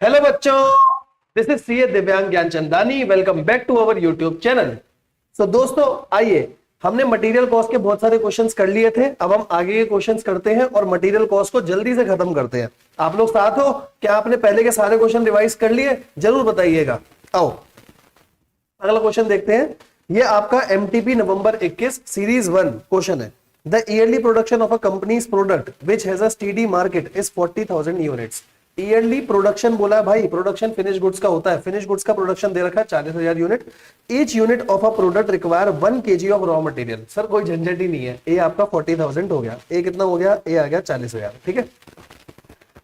Hello बच्चों, this is CA Divyang Gyanchandani. Welcome back to our YouTube channel. So दोस्तों, आइए, हमने मटेरियल कॉस्ट के बहुत सारे क्वेश्चंस कर लिए थे। अब हम आगे के क्वेश्चंस करते हैं और मटेरियल कॉस्ट को जल्दी से खत्म करते हैं। आप लोग साथ हो? क्या आपने पहले के सारे क्वेश्चन रिवाइज कर लिए? जरूर बताइएगा। आओ अगला क्वेश्चन देखते हैं। ये आपका एमटीपी नवंबर 21 सीरीज 1 क्वेश्चन है। The yearly production of a companies product which has a steady market is 40,000 units. Yearly production बोला है भाई, प्रोडक्शन फिनिश गुड्स का होता है। फिनिश गुड्स का प्रोडक्शन दे रखा है 40,000 unit. Each unit of a product require 1 kg of raw material. Sir कोई झंझट ही नहीं है। ए आपका 40,000 हो गया, ए कितना हो गया? ए आ गया 40,000। ठीक है।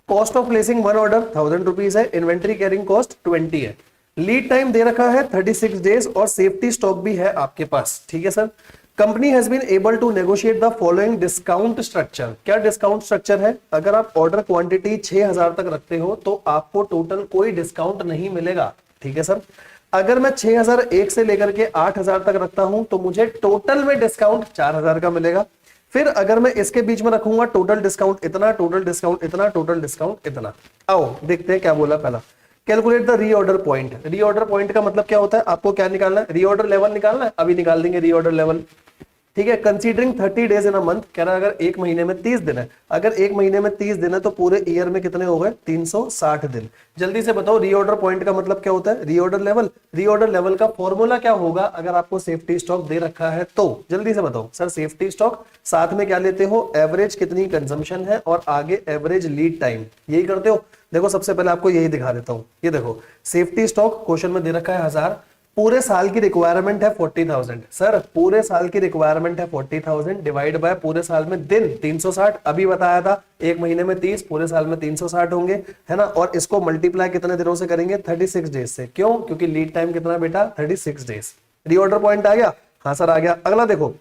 Cost of placing one order 1,000 rupees है। इन्वेंट्री कैरिंग कॉस्ट 20 है। लीड टाइम दे रखा है 36 डेज और सेफ्टी स्टॉक भी है आपके पास। ठीक है sir. Company has been able to negotiate the following discount structure. क्या डिस्काउंट स्ट्रक्चर है? अगर आप ऑर्डर क्वांटिटी 6,000 तक रखते हो तो आपको टोटल कोई डिस्काउंट नहीं मिलेगा। ठीक है सर। अगर मैं 6,001 से लेकर के 8,000 तक रखता हूं तो मुझे टोटल में डिस्काउंट 4,000 का मिलेगा। फिर अगर मैं इसके बीच में रखूंगा टोटल डिस्काउंट इतना, टोटल डिस्काउंट इतना, टोटल डिस्काउंट इतना। आओ देखते हैं क्या बोला पहला। Calculate the reorder point. Reorder point का मतलब क्या होता है? आपको क्या निकालना है? रीऑर्डर लेवल निकालना है। अभी निकाल देंगे रीऑर्डर लेवल। ठीक है। Considering 30 days in a month, कह रहा है अगर एक महीने में 30 दिन है, अगर एक महीने में 30 दिन है तो पूरे ईयर में कितने हो गए? 360 दिन। जल्दी से बताओ रीऑर्डर पॉइंट का मतलब क्या होता है? Reorder level. रीऑर्डर लेवल का फॉर्मूला क्या होगा अगर आपको सेफ्टी स्टॉक दे रखा है तो? जल्दी से बताओ सर। सेफ्टी स्टॉक साथ में क्या लेते हो? एवरेज कितनी कंजम्पशन है और आगे एवरेज लीड टाइम, यही करते हो। देखो सबसे पहले आपको यही दिखा देता हूं। ये देखो सेफ्टी स्टॉक क्वेश्चन में दे रखा है 1000, पूरे साल की रिक्वायरमेंट है 40,000। सर पूरे साल की रिक्वायरमेंट है 40,000 डिवाइड बाय पूरे साल में दिन 360। अभी बताया था एक महीने में 30, पूरे साल में 360 होंगे, है ना। और इसको मल्टीप्लाई कितने दिनों से करेंगे? 36 डेज से। क्यों? क्योंकि लीड टाइम कितना बेटा? 36 डेज। रीऑर्डर पॉइंट आ गया? हाँ सर आ गया। अगला देखो,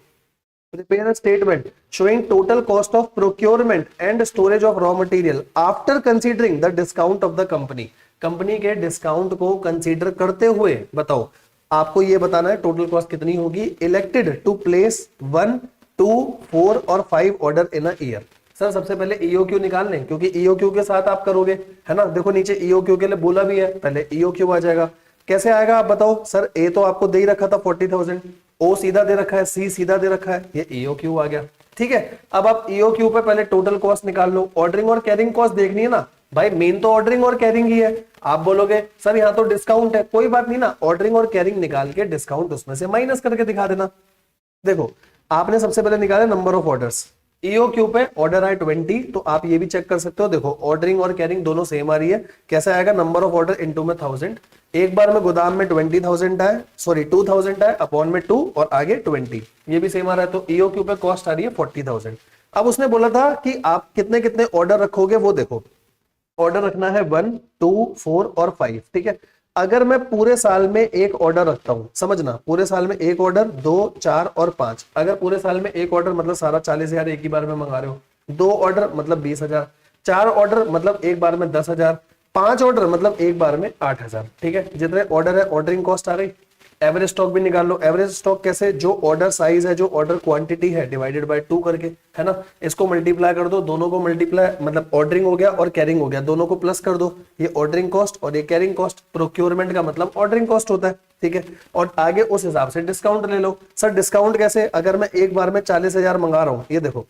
prepare a statement showing total cost of procurement and storage of raw material after considering the discount of the company। Company के डिस्काउंट को कंसीडर करते हुए बताओ। आपको ये बताना है टोटल कॉस्ट कितनी होगी। इलेक्टेड टू प्लेस 1, 2, 4 और 5 order in a year. Sir सबसे पहले ईओक्यू निकाल लें क्योंकि ईओक्यू के साथ आप करोगे, है ना। देखो नीचे ईओक्यू के लिए बोला भी है, पहले ईओक्यू आ जाएगा। कैसे आएगा आप बताओ। सर ए तो आपको दे ही रखा था 40,000, ओ सीधा दे रखा है, सी सीधा दे रखा है, ये ईओक्यू आ गया। ठीक है। अब आप ईओक्यू पे पहले टोटल कॉस्ट निकाल लो। ऑर्डरिंग और कैरिंग कॉस्ट देखनी है ना भाई, मेन तो ऑर्डरिंग और कैरिंग ही है। आप बोलोगे सर यहाँ तो डिस्काउंट है, कोई बात नहीं ना, ऑर्डरिंग और कैरिंग निकाल के डिस्काउंट उसमें से माइनस करके दिखा देना। देखो आपने सबसे पहले निकाला नंबर ऑफ ऑर्डर्स। ईओक्यू पे ऑर्डर आए 20, तो आप ये भी चेक कर सकते हो। देखो ऑर्डरिंग और कैरिंग दोनों सेम आ रही है। कैसे आएगा? नंबर ऑफ ऑर्डर इनटू में 1000। एक बार में गोदाम में 20,000 आए, सॉरी 2,000 आए, अपॉन में 2 और आगे 20, ये भी सेम आ रहा है। तो ईओक्यू पे कॉस्ट आ रही है 40,000। अब उसने बोला था कि आप कितने कितने ऑर्डर रखोगे, वो देखो। ऑर्डर रखना है 1, 2, 4 और 5। ठीक है। अगर मैं पूरे साल में एक ऑर्डर रखता हूं, समझना, पूरे साल में एक ऑर्डर, 2, 4 और 5। अगर पूरे साल में एक ऑर्डर मतलब सारा 40,000 एक ही बार में मंगा रहे हो। 2 ऑर्डर मतलब 20,000, 4 ऑर्डर मतलब एक बार में 10,000, 5 ऑर्डर मतलब एक बार में 8,000। ठीक है। जितने ऑर्डर है ऑर्डरिंग कॉस्ट आ गई। एवरेज स्टॉक भी निकाल लो। एवरेज स्टॉक कैसे? जो ऑर्डर साइज है, जो ऑर्डर क्वांटिटी है, डिवाइडेड बाय 2 करके, है ना। इसको मल्टीप्लाई कर दो, दोनों को मल्टीप्लाई, मतलब ऑर्डरिंग हो गया और कैरिंग हो गया, दोनों को प्लस कर दो। ये ऑर्डरिंग कॉस्ट और ये कैरिंग कॉस्ट। प्रोक्योरमेंट का मतलब ऑर्डरिंग कॉस्ट होता है। ठीक है। और आगे उस हिसाब से डिस्काउंट ले लो। सर डिस्काउंट कैसे? अगर मैं एक बार में 40,000 मंगा रहा हूं, ये देखो,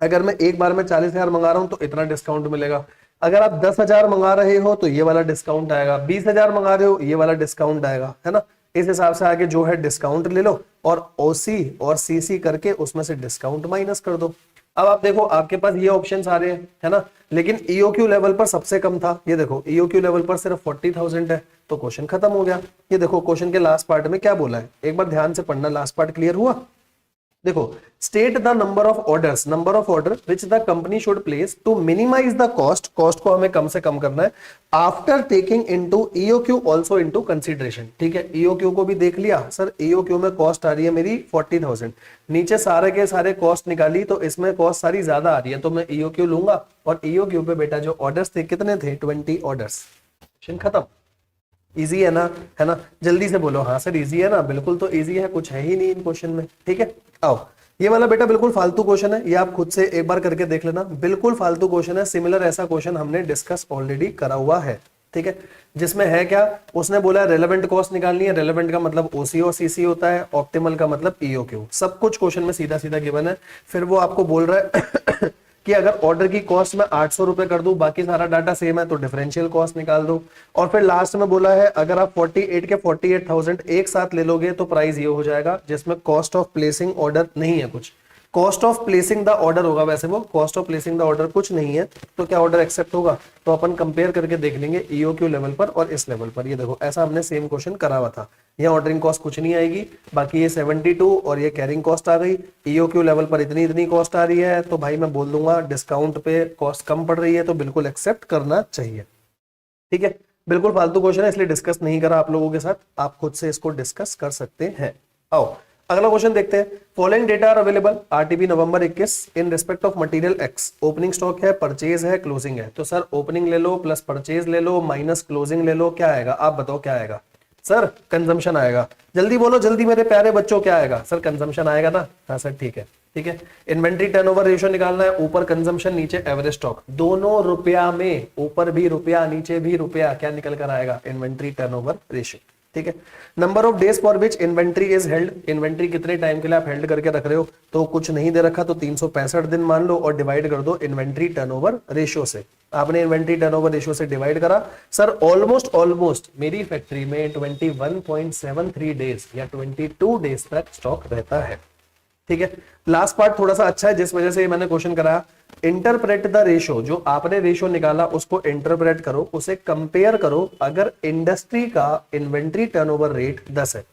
अगर मैं एक बार में 40,000 मंगा रहा हूं तो इतना डिस्काउंट मिलेगा। अगर आप 10,000 मंगा रहे हो तो ये वाला डिस्काउंट आएगा। 20,000 मंगा रहे हो, ये वाला डिस्काउंट आएगा, है ना। इस हिसाब से आगे जो है डिस्काउंट ले लो और ओसी और सीसी करके उसमें से डिस्काउंट माइनस कर दो। अब आप देखो आपके पास ये ऑप्शंस आ रहे हैं, है ना। लेकिन ईओक्यू लेवल पर सबसे कम था। ये देखो ईओक्यू लेवल पर सिर्फ 40,000 है, तो क्वेश्चन खत्म हो गया। ये देखो क्वेश्चन के लास्ट पार्ट में क्या बोला है, एक बार ध्यान से पढ़ना। लास्ट पार्ट क्लियर हुआ? देखो, state the number of orders, number of order which the company should place to minimise the cost, cost को हमें कम से कम करना है, after taking into EOQ also into consideration. ठीक है। ईओक्यू को भी देख लिया। सर ईओक्यू में कॉस्ट आ रही है मेरी 40,000, नीचे सारे के सारे कॉस्ट निकाली तो इसमें कॉस्ट सारी ज्यादा आ रही है, तो मैं ईओक्यू लूंगा। और ईओक्यू पे बेटा जो ऑर्डर्स थे कितने थे? 20 ऑर्डर्स। खत्म। इजी है ना, है ना। जल्दी से बोलो हाँ सर इजी है ना। बिल्कुल तो इजी है, कुछ है ही नहीं इन क्वेश्चन में। ठीक है। आओ, ये वाला बेटा बिल्कुल फालतू क्वेश्चन है, ये आप खुद से एक बार करके देख लेना। बिल्कुल फालतू क्वेश्चन है, सिमिलर ऐसा क्वेश्चन हमने डिस्कस ऑलरेडी करा हुआ है। ठीक है, जिसमें है क्या, उसने बोला रेलेवेंट कॉस्ट निकालनी है। रेलेवेंट का मतलब ओसीओ सीसी होता है, ऑप्टिमल का मतलब ईओक्यू। सब कुछ क्वेश्चन में सीधा सीधा गिवन है। फिर वो आपको बोल रहा है कि अगर ऑर्डर की कॉस्ट में 800 रुपए कर दूं, बाकी सारा डाटा सेम है, तो डिफरेंशियल कॉस्ट निकाल दो। और फिर लास्ट में बोला है अगर आप 48 के 48,000 एक साथ ले लोगे तो प्राइस ये हो जाएगा, जिसमें कॉस्ट ऑफ प्लेसिंग ऑर्डर नहीं है, कुछ cost of placing the order होगा। वैसे वो cost of placing the order कुछ नहीं है, तो क्या ऑर्डर एक्सेप्ट होगा, तो अपन कंपेयर करके देख लेंगे ईओक्यू लेवल पर और इस लेवल पर। ये देखो ऐसा हमने सेम क्वेश्चन करा हुआ था। यहाँ ऑर्डरिंग कॉस्ट कुछ नहीं आएगी, बाकी ये 72 और ये कैरिंग कॉस्ट आ गई। ईओक्यू लेवल पर इतनी इतनी कॉस्ट आ रही है, तो भाई मैं बोल दूंगा डिस्काउंट पे कॉस्ट कम पड़ रही है, तो बिल्कुल एक्सेप्ट करना चाहिए। ठीक है, बिल्कुल फालतू क्वेश्चन है इसलिए डिस्कस नहीं करा आप लोगों के साथ, आप खुद से इसको डिस्कस कर सकते हैं। आओ अगला क्वेश्चन देखते हैं। Following data are available RTP November 21 in respect of material X. Opening stock है, परचेज है, क्लोजिंग है। तो सर ओपनिंग ले लो प्लस परचेज ले लो माइनस क्लोजिंग ले लो, क्या आएगा आप बताओ क्या आएगा। सर कंजम्पशन आएगा। जल्दी बोलो जल्दी मेरे प्यारे बच्चों, क्या आएगा। सर कंजम्पशन आएगा ना। हाँ सर ठीक है ठीक है। इन्वेंट्री टर्नओवर रेशियो निकालना है, ऊपर कंजम्पशन नीचे एवरेज स्टॉक, दोनों रुपया में, ऊपर भी रुपया नीचे भी रुपया, क्या निकल कर आएगा इन्वेंट्री टर्नओवर रेशियो। ठीक है। Number of days for which inventory is held, inventory कितने टाइम के लिए आप हेल्ड करके रख रहे हो, तो कुछ नहीं दे रखा तो 365 दिन मान लो और डिवाइड कर दो इन्वेंट्री टर्नओवर रेशियो से। आपने इन्वेंट्री टर्नओवर रेशियो से डिवाइड करा, सर ऑलमोस्ट मेरी फैक्ट्री में 21.73 डेज या 22 डेज तक स्टॉक रहता है। ठीक है। लास्ट पार्ट थोड़ा सा अच्छा है, जिस वजह से मैंने क्वेश्चन कराया। इंटरप्रेट द रेशो, जो आपने रेशो निकाला उसको इंटरप्रेट करो, उसे कंपेयर करो अगर इंडस्ट्री का इन्वेंट्री टर्नओवर रेट 10 है।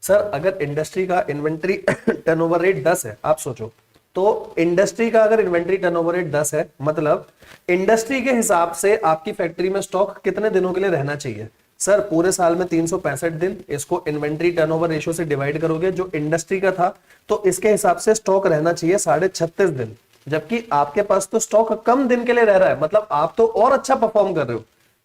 सर अगर इंडस्ट्री का इन्वेंट्री टर्नओवर रेट 10 है, आप सोचो तो इंडस्ट्री का अगर इन्वेंट्री टर्नओवर रेट 10 है, मतलब इंडस्ट्री के हिसाब से आपकी फैक्ट्री में स्टॉक कितने दिनों के लिए रहना चाहिए। सर पूरे साल में 365 दिन, इसको इन्वेंट्री टर्नओवर रेशियो से डिवाइड करोगे, जो इंडस्ट्री का था तो इसके हिसाब से स्टॉक रहना चाहिए 36.5 दिन, जबकि आपके पास तो स्टॉक कम दिन के लिए रह रहा है, मतलब आप तो और अच्छा परफॉर्म कर रहे हो।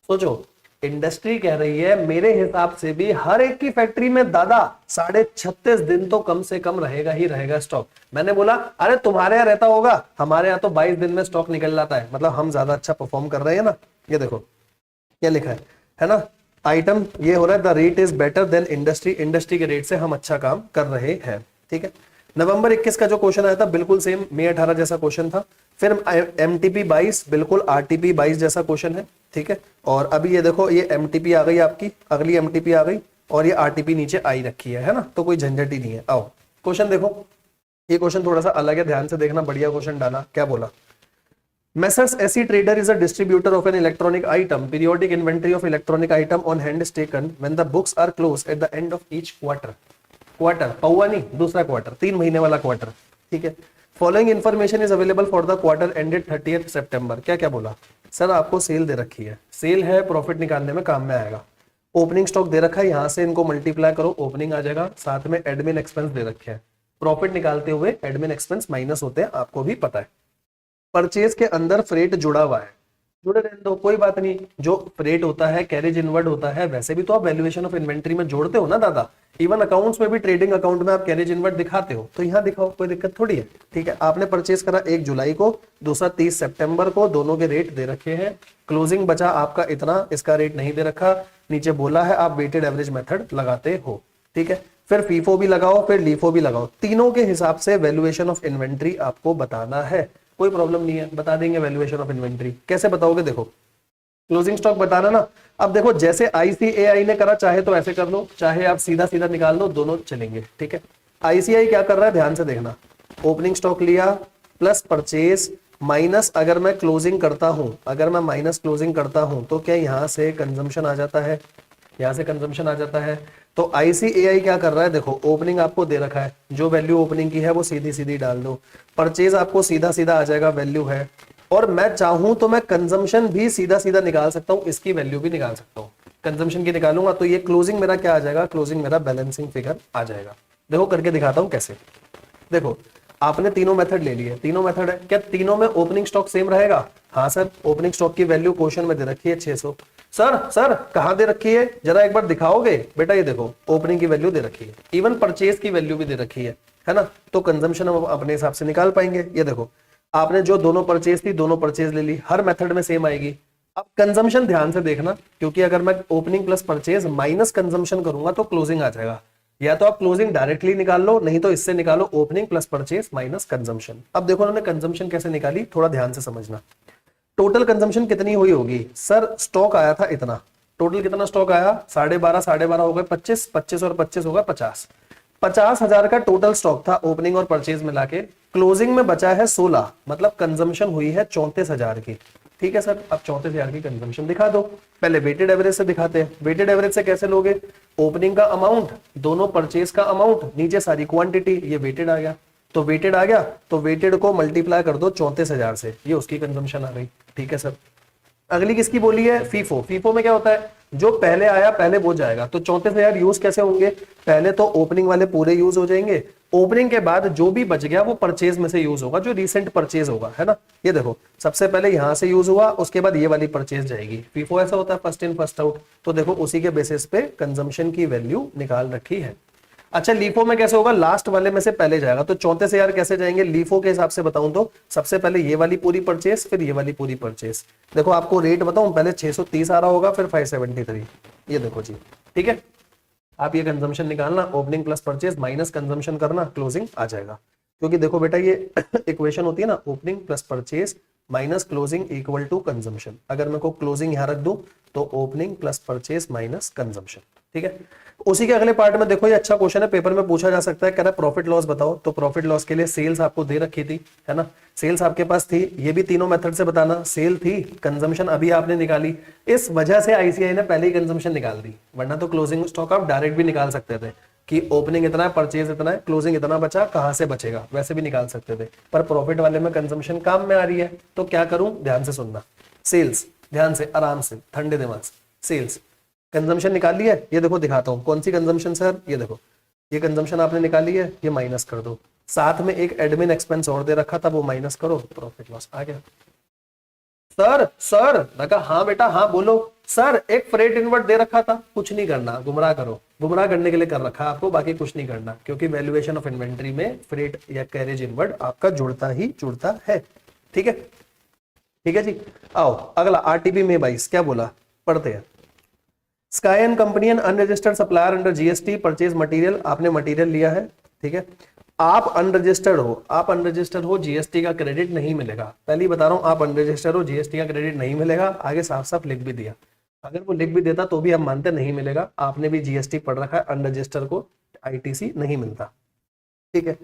सोचो इंडस्ट्री कह रही है मेरे हिसाब से भी हर एक की फैक्ट्री में दादा 36.5 दिन तो कम से कम रहेगा ही रहेगा स्टॉक। मैंने बोला अरे तुम्हारे यहाँ रहता होगा, हमारे यहाँ तो 22 दिन में स्टॉक निकल जाता है, मतलब हम ज्यादा अच्छा परफॉर्म कर रहे हैं ना। ये देखो क्या लिखा है ना, आइटम ये हो रहा है the rate is better than industry, industry के रेट से हम अच्छा काम कर रहे हैं। ठीक है। नवंबर 21 का जो क्वेश्चन आया था बिल्कुल सेम मई 18 जैसा क्वेश्चन था। फिर एमटीपी 22 बिल्कुल आरटीपी 22 जैसा क्वेश्चन है। ठीक है। और अभी ये देखो ये एमटीपी आ गई आपकी, अगली एमटीपी आ गई और ये आरटीपी नीचे आई रखी है ना, तो कोई झंझट ही नहीं है। आओ क्वेश्चन देखो, ये क्वेश्चन थोड़ा सा अलग है, ध्यान से देखना, बढ़िया क्वेश्चन डाला। क्या बोला, Messrs SE Trader is a distributor of an electronic item. Periodic inventory of electronic item on hand is taken when the books are closed at the end of each quarter. Quarter, पौवा नहीं, दूसरा quarter, 3 महीने वाला quarter. ठीक है। Following information is available for the quarter ended 30th September. क्या क्या बोला, सर आपको सेल दे रखी है, सेल है, प्रॉफिट निकालने में काम में आएगा। ओपनिंग स्टॉक दे रखा है, यहां से इनको मल्टीप्लाई करो, ओपनिंग आ जाएगा, साथ में एडमिन एक्सपेंस दे रखे हैं। प्रॉफिट निकालते हुए एडमिन एक्सपेंस माइनस होते हैं, आपको भी पता है। परचेज के अंदर फ्रेट जुड़ा हुआ है, जुड़े रहने दो कोई बात नहीं, जो फ्रेट होता है कैरेज इनवर्ड होता है, वैसे भी तो आप वैल्यूएशन ऑफ इन्वेंट्री में जोड़ते हो ना दादा। इवन अकाउंट्स में भी, ट्रेडिंग अकाउंट में आप कैरेज इनवर्ड दिखाते हो, तो यहाँ दिखाओ, कोई दिक्कत थोड़ी है। ठीक है। आपने परचेज करा 1 जुलाई को, दूसरा 30 सितंबर को, दोनों के रेट दे रखे हैं। क्लोजिंग बचा आपका इतना, इसका रेट नहीं दे रखा, नीचे बोला है आप वेटेड एवरेज मेथड लगाते हो। ठीक है। फिर फीफो भी लगाओ, फिर लीफो भी लगाओ, तीनों के हिसाब से वैल्यूएशन ऑफ इन्वेंट्री आपको बताना है, कोई प्रॉब्लम नहीं है, बता देंगे वैल्यूएशन ऑफ इन्वेंट्री। कैसे बताओगे, देखो क्लोजिंग स्टॉक बताना ना। अब देखो जैसे आईसीएआई ने करा, चाहे तो ऐसे कर लो, चाहे आप सीधा सीधा निकाल लो, दोनों चलेंगे। ठीक है। आईसीआई क्या कर रहा है, ध्यान से देखना, ओपनिंग स्टॉक लिया प्लस परचेज माइनस, अगर मैं क्लोजिंग करता हूं, अगर मैं माइनस क्लोजिंग करता हूं तो क्या यहां से कंजम्पशन आ जाता है, यहां से कंजम्पशन आ जाता है। तो आईसीएआई क्या कर रहा है, देखो ओपनिंग आपको दे रखा है, जो वैल्यू ओपनिंग की है वो सीधी सीधी डाल दो, परचेज आपको सीधा सीधा आ जाएगा, वैल्यू है, और मैं चाहूं तो मैं कंजम्पशन भी सीधा सीधा निकाल सकता हूं, इसकी वैल्यू भी निकाल सकता हूं। कंजम्पशन की निकालूंगा तो ये क्लोजिंग मेरा क्या आ जाएगा, क्लोजिंग मेरा बैलेंसिंग फिगर आ जाएगा। देखो करके दिखाता हूं कैसे। देखो आपने तीनों मेथड ले लिए, तीनों मेथड है, क्या तीनों में ओपनिंग स्टॉक सेम रहेगा। हाँ सर, ओपनिंग स्टॉक की वैल्यू क्वेश्चन में दे रखी है 600। सर कहां दे रखी है, जरा एक बार दिखाओगे बेटा। ये देखो ओपनिंग की वैल्यू दे रखी है, इवन परचेज की वैल्यू भी दे रखी है ना, तो कंजम्पशन हम अपने हिसाब से निकाल पाएंगे। ये देखो आपने जो दोनों परचेज थी, दोनों परचेज ले ली, हर मेथड में सेम आएगी। अब कंजम्पशन ध्यान से देखना, क्योंकि अगर मैं opening plus purchase minus consumption करूंगा तो क्लोजिंग आ जाएगा। या तो आप क्लोजिंग डायरेक्टली निकाल लो, नहीं तो इससे निकालो opening plus purchase minus consumption. अब देखो उन्होंने कंजम्पशन कैसे निकाली, थोड़ा ध्यान से समझना। टोटल कंजम्पशन कितनी हुई होगी सर, स्टॉक आया था इतना, टोटल कितना स्टॉक आया 12.5 हो गए 25, 25 और 25 होगा 50, 50,000 का टोटल स्टॉक था ओपनिंग और परचेज मिला के। क्लोजिंग में बचा है 16, मतलब कंजम्पशन हुई है 34,000 की। ठीक है सर, अब 34,000 की कंजम्पशन दिखा दो। पहले वेटेड एवरेज से दिखाते हैं। वेटेड एवरेज से कैसे लोगे, ओपनिंग का अमाउंट, दोनों परचेज का अमाउंट, नीचे सारी क्वांटिटी, ये वेटेड आ गया। तो वेटेड आ गया तो वेटेड को मल्टीप्लाई कर दो 34,000 से, ये उसकी कंजम्पशन आ गई। ठीक है सर, अगली किसकी बोली है, फीफो। फीफो में क्या होता है, जो पहले आया पहले वो जाएगा। तो 34,000 यूज कैसे होंगे, पहले तो ओपनिंग वाले पूरे यूज हो जाएंगे, ओपनिंग के बाद जो भी बच गया वो परचेज में से यूज होगा, जो रिसेंट परचेज होगा, है ना। ये देखो सबसे पहले यहां से यूज हुआ, उसके बाद ये वाली परचेज जाएगी। फीफो ऐसा होता है, फर्स्ट इन फर्स्ट आउट। तो देखो उसी के बेसिस पे कंजम्पशन की वैल्यू निकाल रखी है। अच्छा लीफो में कैसे होगा, लास्ट वाले में से पहले जाएगा। तो 34,000 कैसे जाएंगे लीफो के हिसाब से बताऊं तो, सबसे पहले ये वाली पूरी परचेस, फिर ये वाली पूरी परचेस। देखो आपको रेट बताऊं, पहले 630 आ रहा होगा, फिर 573, ये देखो जी। ठीक है, आप ये कंजम्पशन निकालना, opening plus purchase minus consumption करना, क्लोजिंग आ जाएगा। क्योंकि देखो बेटा ये इक्वेशन होती है ना, opening plus purchase minus closing equal to consumption. अगर मैं को क्लोजिंग यहां रख दूं तो opening plus purchase minus consumption. ठीक है, उसी के अगले पार्ट में देखो, ये अच्छा क्वेश्चन है, पेपर में पूछा जा सकता है। कह रहा है प्रॉफिट लॉस बताओ। तो प्रॉफिट लॉस के लिए सेल्स आपको दे रखी थी, है ना, सेल्स आपके पास थी। ये भी तीनों मेथड से बताना, सेल थी, कंजम्पशन अभी आपने निकाली। इस वजह से आईसीआई ने पहले ही कंजम्पशन निकाल दी, वरना तो क्लोजिंग स्टॉक आप डायरेक्ट भी निकाल सकते थे कि ओपनिंग इतना है, परचेज इतना है, क्लोजिंग इतना बचा, कहां से बचेगा, वैसे भी निकाल सकते थे। पर प्रॉफिट वाले में कंजम्पशन काम में आ रही है, तो क्या करूं, ध्यान से सुनना। सेल्स, ध्यान से आराम से ठंडे दिमाग से, सेल्स कंजम्पशन निकाली है। ये देखो दिखाता हूं कौन सी कंजम्पशन सर, ये देखो ये कंजम्पशन आपने निकाली है, ये माइनस कर दो। साथ में एक एडमिन एक्सपेंस और दे रखा था, वो माइनस करो, प्रॉफिट लॉस आ गया। सर लगा हाँ बेटा हाँ बोलो। सर एक फ्रेट इनवर्ट दे रखा था, कुछ नहीं करना, गुमराह करो, गुमराह करने के लिए कर रखा आपको, बाकी कुछ नहीं करना, क्योंकि वैल्यूएशन ऑफ इन्वेंट्री में फ्रेट या कैरेज इनवर्ट आपका जुड़ता ही जुड़ता है। ठीक है, ठीक है जी। आओ अगला आरटीपी में 22 क्या बोला, पढ़ते हैं। Sky and company and unregistered supplier under GST purchase material, आपने मटेरियल लिया है। ठीक है, आप अनरजिस्टर्ड हो, आप अनरजिस्टर्ड हो, जीएसटी का क्रेडिट नहीं मिलेगा। पहले ही बता रहा हूं, आप अनरजिस्टर्ड हो, जीएसटी का क्रेडिट नहीं मिलेगा। आगे साफ साफ लिख भी दिया, अगर वो लिख भी देता तो भी हम मानते नहीं मिलेगा। आपने भी जीएसटी पढ़ रखा है, अनरजिस्टर्ड को आईटीसी नहीं मिलता। ठीक है,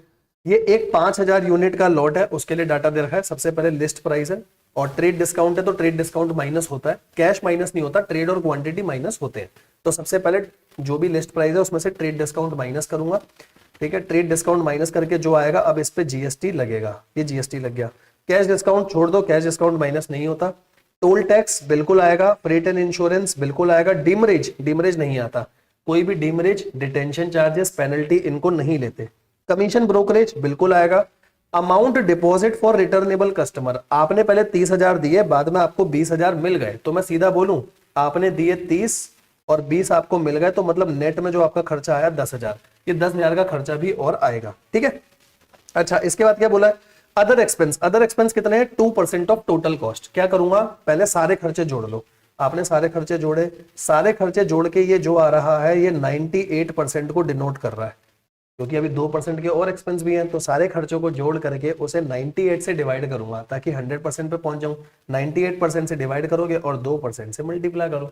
ये एक 5,000 यूनिट का लॉट है, उसके लिए डाटा दे रखा है। सबसे पहले लिस्ट प्राइस है और ट्रेड डिस्काउंट है, तो ट्रेड डिस्काउंट माइनस होता है, कैश माइनस नहीं होता, ट्रेड और क्वांटिटी माइनस होते हैं। तो सबसे पहले जो भी लिस्ट प्राइस है उसमें से ट्रेड डिस्काउंट माइनस करूंगा। ठीक है, ट्रेड डिस्काउंट माइनस करके जो आएगा, अब इस पे जीएसटी लगेगा, ये जीएसटी लग गया। कैश डिस्काउंट छोड़ दो, कैश डिस्काउंट माइनस नहीं होता। टोल टैक्स बिल्कुल आएगा, फ्रेट एंड इंश्योरेंस बिल्कुल आएगा। डिमरेज, डिमरेज नहीं आता, कोई भी डिमरेज, डिटेंशन चार्जेस, पेनल्टी इनको नहीं लेते। कमीशन ब्रोकरेज बिल्कुल आएगा। Amount deposit for returnable customer, आपने पहले 30,000 दिए, बाद में आपको 20,000 मिल गए, तो मैं सीधा बोलूं आपने दिए 30 और 20 आपको मिल गए, तो मतलब नेट में जो आपका खर्चा आया 10,000, ये 10,000 का खर्चा भी और आएगा। ठीक है, अच्छा इसके बाद क्या बोला है, अदर एक्सपेंस। अदर एक्सपेंस कितने हैं, 2% ऑफ टोटल कॉस्ट। क्या करूंगा, पहले सारे खर्चे जोड़ लो। आपने सारे खर्चे जोड़े, सारे खर्चे जोड़ के ये जो आ रहा है ये 98% को डिनोट कर रहा है, क्योंकि अभी 2% के और एक्सपेंस भी हैं। तो सारे खर्चों को जोड़ करके उसे 98 से डिवाइड करूंगा ताकि 100% पे पहुंच जाऊं। 98% से डिवाइड करोगे और 2% से मल्टीप्लाई करो।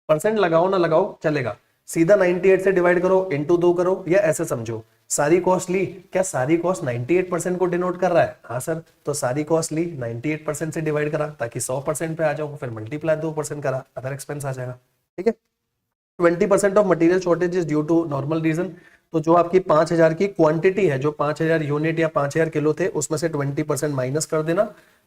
परसेंट लगाओ ना लगाओ चलेगा, सीधा 98 से डिवाइड करो, इंटू 2 करो, या ऐसे समझो सारी कॉस्ट ली, क्या सारी कॉस्ट 98% को डिनोट कर रहा है, हाँ सर, तो सारी कॉस्ट ली 98% से डिवाइड करा ताकि 100% पे आ जाओ, फिर मल्टीप्लाई 2% करा, अदर एक्सपेंस आ जाएगा। ठीक है, 20% of material shortage is due to normal reason. तो जो आपकी 5,000 की क्वांटिटी है, जो 5,000 यूनिट या 5,000 किलो थे, उसमें से 20% माइनस कर देना,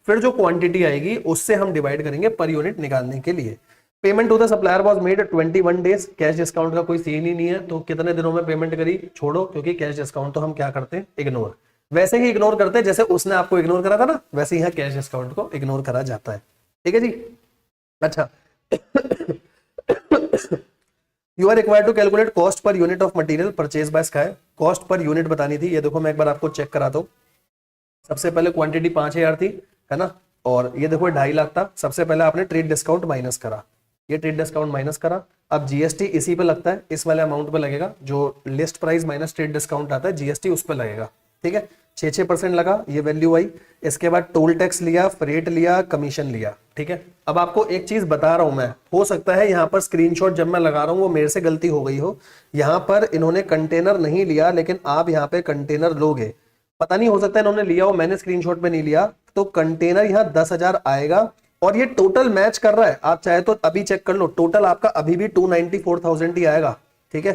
फिर जो क्वांटिटी आएगी उससे हम डिवाइड करेंगे पर यूनिट निकालने के लिए। Payment to the supplier was made 21 days, cash discount का कोई सीन ही नहीं है, तो कितने दिनों में पेमेंट करी, छोड़ो, क्योंकि कैश डिस्काउंट तो हम क्या करते हैं, इग्नोर। वैसे ही इग्नोर करते हैं जैसे उसने आपको इग्नोर करा था ना, वैसे ही यहाँ कैश डिस्काउंट को इग्नोर करा जाता है। ठीक है जी, अच्छा you are required to calculate cost per unit of material purchase by Sky. Cost per unit बतानी थी, ये देखो मैं एक बार आपको चेक कराता हूँ। सबसे पहले क्वांटिटी 5,000 थी, है ना, और ये देखो 2.5 लाख था। सबसे पहले आपने ट्रेड डिस्काउंट माइनस करा, ये ट्रेड डिस्काउंट माइनस करा। अब जीएसटी इसी पे लगता है, इस वाले अमाउंट पे लगेगा, जो list price minus trade discount आता है जीएसटी उस पे लगेगा, ठीक है। 6% लगा, ये वैल्यू आई। इसके बाद टोल टैक्स लिया, फ्रेट लिया, कमीशन लिया, ठीक है। अब आपको एक चीज बता रहा हूं मैं, हो सकता है यहाँ पर स्क्रीनशॉट जब मैं लगा रहा हूं वो मेरे से गलती हो गई हो, यहाँ पर इन्होंने कंटेनर नहीं लिया लेकिन आप यहाँ पे कंटेनर लोगे, पता नहीं, हो सकता है इन्होंने लिया हो, मैंने स्क्रीनशॉट पे नहीं लिया। तो कंटेनर यहाँ 10,000 आएगा और ये टोटल मैच कर रहा है। आप चाहे तो अभी चेक कर लो, टोटल आपका अभी भी 294,000 ही आएगा, ठीक है।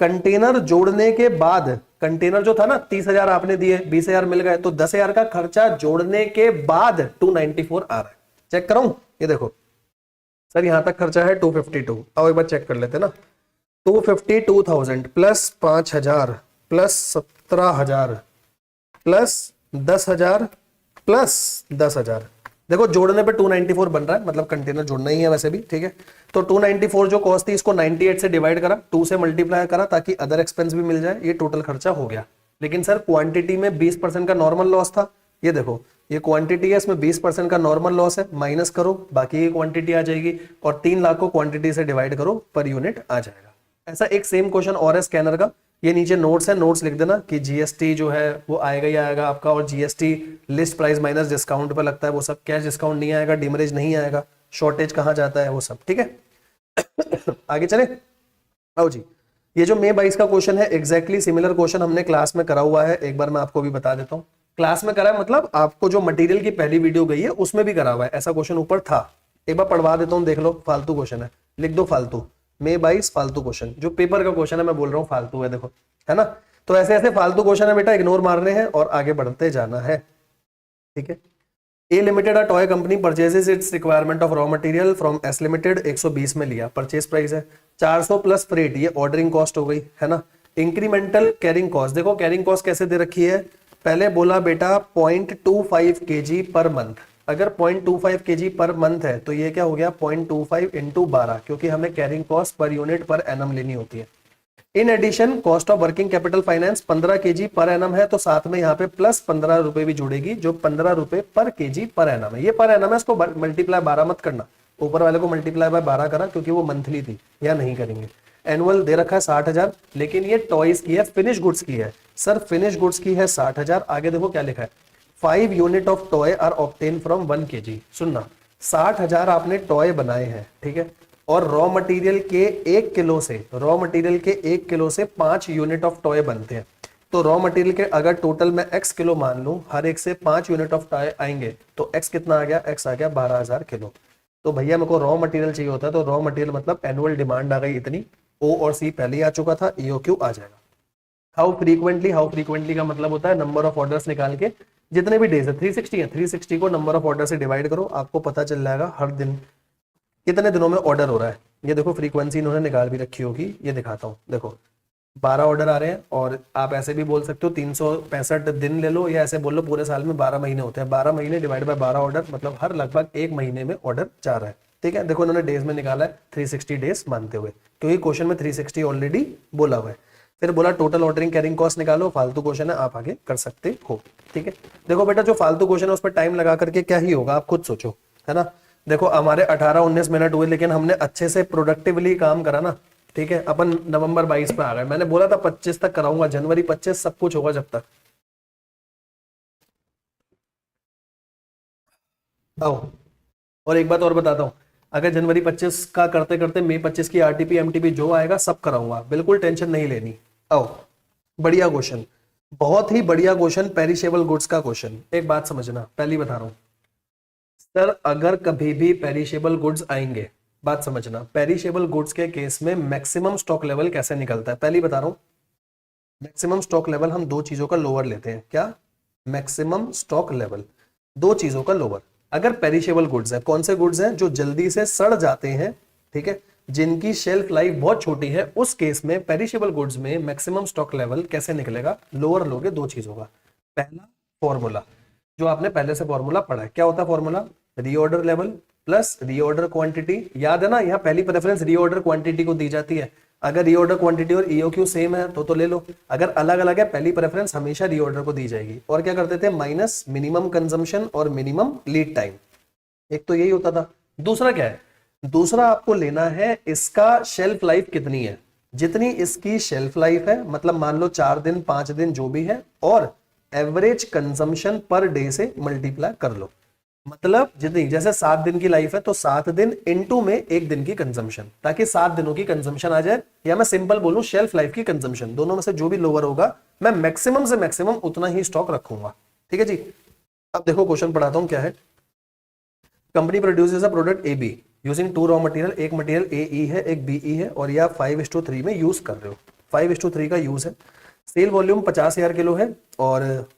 कंटेनर जोड़ने के बाद, कंटेनर जो था ना 30,000 आपने दिए, 20,000 मिल गए, तो 10,000 का खर्चा जोड़ने के बाद 294 आ रहा है। चेक कराऊं, ये देखो सर यहां तक खर्चा है 252, आओ एक बार चेक कर लेते ना। 252,000 प्लस 5,000 प्लस 17,000 प्लस 10,000 प्लस 10,000, देखो जोड़ने पे 294 बन रहा है, मतलब कंटेनर जोड़ना ही है वैसे भी, ठीक है। तो 294 जो कॉस्ट थी इसको 98 से डिवाइड करा, 2 से मल्टीप्लाई करा ताकि अदर एक्सपेंस भी मिल जाए, ये टोटल खर्चा हो गया। लेकिन सर क्वांटिटी में 20% का नॉर्मल लॉस था, ये देखो ये क्वांटिटी है, इसमें 20% का नॉर्मल लॉस है, माइनस करो बाकी की क्वांटिटी आ जाएगी, और 3 लाख को क्वांटिटी से डिवाइड करो, पर यूनिट आ जाएगा। ऐसा एक सेम क्वेश्चन और है स्कैनर का, ये नीचे नोट्स है, नोट्स लिख देना कि जीएसटी जो है वो आएगा ही आएगा आपका, और GST list price minus discount पे लगता है वो सब, कैश डिस्काउंट नहीं आएगा, डिमरेज नहीं आएगा, शॉर्टेज कहाँ जाता है वो सब, ठीक है। आगे चले, आओ जी। ये जो मई 22 का क्वेश्चन है एग्जैक्टली सिमिलर क्वेश्चन हमने क्लास में करा हुआ है, एक बार मैं आपको भी बता देता हूँ। क्लास में करा है मतलब आपको जो मटेरियल की पहली वीडियो गई है उसमें भी करा हुआ है, ऐसा क्वेश्चन ऊपर था, एक बार पढ़वा देता हूँ, देख लो। फालतू क्वेश्चन है, लिख दो फालतू, मई 22 फालतू क्वेश्चन, जो पेपर का क्वेश्चन है मैं बोल रहा हूँ फालतू है, देखो है ना। तो ऐसे ऐसे फालतू क्वेश्चन है बेटा, इग्नोर मारने हैं और आगे बढ़ते जाना है, ठीक है। A limited a toy company purchases its requirement of raw material from S limited, 120 में लिया, परचेज प्राइस है 400 प्लस फ्रेट, ये ऑर्डरिंग कॉस्ट हो गई, है ना। इंक्रीमेंटल कैरिंग कॉस्ट, देखो कैरिंग कॉस्ट कैसे दे रखी है, पहले बोला बेटा 0.25 kg पर मंथ, अगर 0.25 kg पर मंथ है तो ये क्या हो गया 0.25 इंटू 12, क्योंकि हमें carrying cost per unit per annum लेनी होती है। In addition cost of working capital finance 15 kg per annum है, तो साथ में यहाँ पे प्लस 15 रुपए भी जुड़ेगी, जो 15 रुपए पर kg पर एनम है, ये पर एनम है, इसको मल्टीप्लाई 12 मत करना, ऊपर वाले को मल्टीप्लाई बाय 12 करा क्योंकि वो मंथली थी, या नहीं करेंगे। एनुअल दे रखा है 60,000, लेकिन ये टॉयज की है, फिनिश गुड्स की है, सर फिनिश गुड्स की है 60,000। आगे देखो क्या लिखा है, 5 unit of toy are obtain from 1 kg, सुनना 60,000 आपने टॉय बनाए हैं, ठीक है, और रॉ मटेरियल के 1 किलो से, रॉ मटेरियल के 1 किलो से 5 यूनिट ऑफ टॉय बनते हैं। तो रॉ मटेरियल के अगर टोटल में x किलो मान लूं, हर एक से 5 यूनिट ऑफ टॉय आएंगे, तो x कितना आ गया, x आ गया 12,000 किलो। तो भैया मेरे को रॉ मटेरियल चाहिए होता है, तो रॉ मटेरियल मतलब एनुअल डिमांड आ गई इतनी, O और C पहले ही आ चुका था, EOQ आ जाएगा। हाउ फ्रीक्वेंटली का मतलब होता है नंबर ऑफ ऑर्डर्स निकाल के, जितने भी डेज है 360 है, 360 को नंबर ऑफ ऑर्डर से डिवाइड करो, आपको पता चल जाएगा हर दिन कितने दिनों में ऑर्डर हो रहा है। ये देखो फ्रीक्वेंसी इन्होंने निकाल भी रखी होगी, ये दिखाता हूँ, देखो 12 ऑर्डर आ रहे हैं, और आप ऐसे भी बोल सकते हो 365 दिन ले लो, या ऐसे बोल लो पूरे साल में 12 महीने होते हैं, 12 महीने डिवाइड बाय 12 ऑर्डर, मतलब हर लगभग 1 महीने में ऑर्डर जा रहा है, ठीक है। देखो इन्होंने डेज में निकाला है 360 डेज मानते हुए, क्योंकि क्वेश्चन में 360 ऑलरेडी बोला हुआ है। फिर बोला टोटल ऑर्डरिंग कैरिंग कॉस्ट निकालो, फालतू क्वेश्चन है, आप आगे कर सकते हो, ठीक है। देखो बेटा जो फालतू क्वेश्चन है उस पर टाइम लगा करके क्या ही होगा, आप खुद सोचो, है ना। देखो हमारे 18-19 मिनट हुए, लेकिन हमने अच्छे से प्रोडक्टिवली काम करा ना, ठीक है। अपन नवंबर 22 पे आ गए, मैंने बोला था 25 तक कराऊंगा, जनवरी 25 सब कुछ होगा जब तक। आओ, और एक बात और बताता हूँ, अगर जनवरी 25 का करते करते मई 25 की आरटीपी एमटीपी जो आएगा सब कराऊंगा, बिल्कुल टेंशन नहीं लेनी। आओ, बढ़िया क्वेश्चन, बहुत ही बढ़िया क्वेश्चन, पेरिशेबल गुड्स का क्वेश्चन। एक बात समझना, पहली बता रहा हूं सर, अगर कभी भी पेरिशेबल गुड्स आएंगे, बात समझना, पेरिशेबल गुड्स के केस में मैक्सिमम स्टॉक लेवल कैसे निकलता है, पहली बता रहा हूं। मैक्सिमम स्टॉक लेवल हम दो चीजों का लोअर लेते हैं, क्या, मैक्सिमम स्टॉक लेवल दो चीजों का लोअर। अगर पेरिशेबल गुड्स है, कौन से गुड्स हैं, जो जल्दी से सड़ जाते हैं, ठीक है, जिनकी शेल्फ लाइफ बहुत छोटी है, उस केस में पेरिशेबल गुड्स में मैक्सिमम स्टॉक लेवल कैसे निकलेगा, लोअर लोगे दो चीजों का। पहला फॉर्मूला जो आपने पहले से फॉर्मूला पढ़ा है, क्या होता है formula, reorder level plus reorder quantity. याद है ना, यहाँ पहली प्रेफरेंस रीऑर्डर क्वांटिटी को दी जाती है, अगर रीऑर्डर क्वांटिटी और ईओक्यू सेम है तो ले लो, अगर अलग अलग है पहली प्रेफरेंस हमेशा रीऑर्डर को दी जाएगी। और क्या करते थे, माइनस मिनिमम कंजम्पशन और मिनिमम लीड टाइम, एक तो यही होता था। दूसरा क्या है, दूसरा आपको लेना है इसका शेल्फ लाइफ कितनी है, जितनी इसकी शेल्फ लाइफ है, मतलब मान लो 4 दिन 5 दिन जो भी है, और एवरेज कंजम्पशन पर डे से मल्टीप्लाई कर लो। मतलब जितनी, जैसे 7 दिन की लाइफ है तो 7 दिन इंटू में 1 दिन की कंजम्पशन, ताकि 7 दिनों की कंजम्पशन आ जाए, या मैं सिंपल बोलूं शेल्फ लाइफ की कंजम्पशन, दोनों में से जो भी लोअर होगा मैं मैक्सिमम से मैक्सिमम उतना ही स्टॉक रखूंगा। ठीक है जी। अब देखो क्वेश्चन पढ़ाता हूं क्या है। Company produces a product A be using 2 raw material, एक मटेरियल ए ई है एक बी ई है, और ये आप 5:3 में यूज कर रहे हो, 5:3 का यूज है। सेल वॉल्यूम 50,000 किलो है, और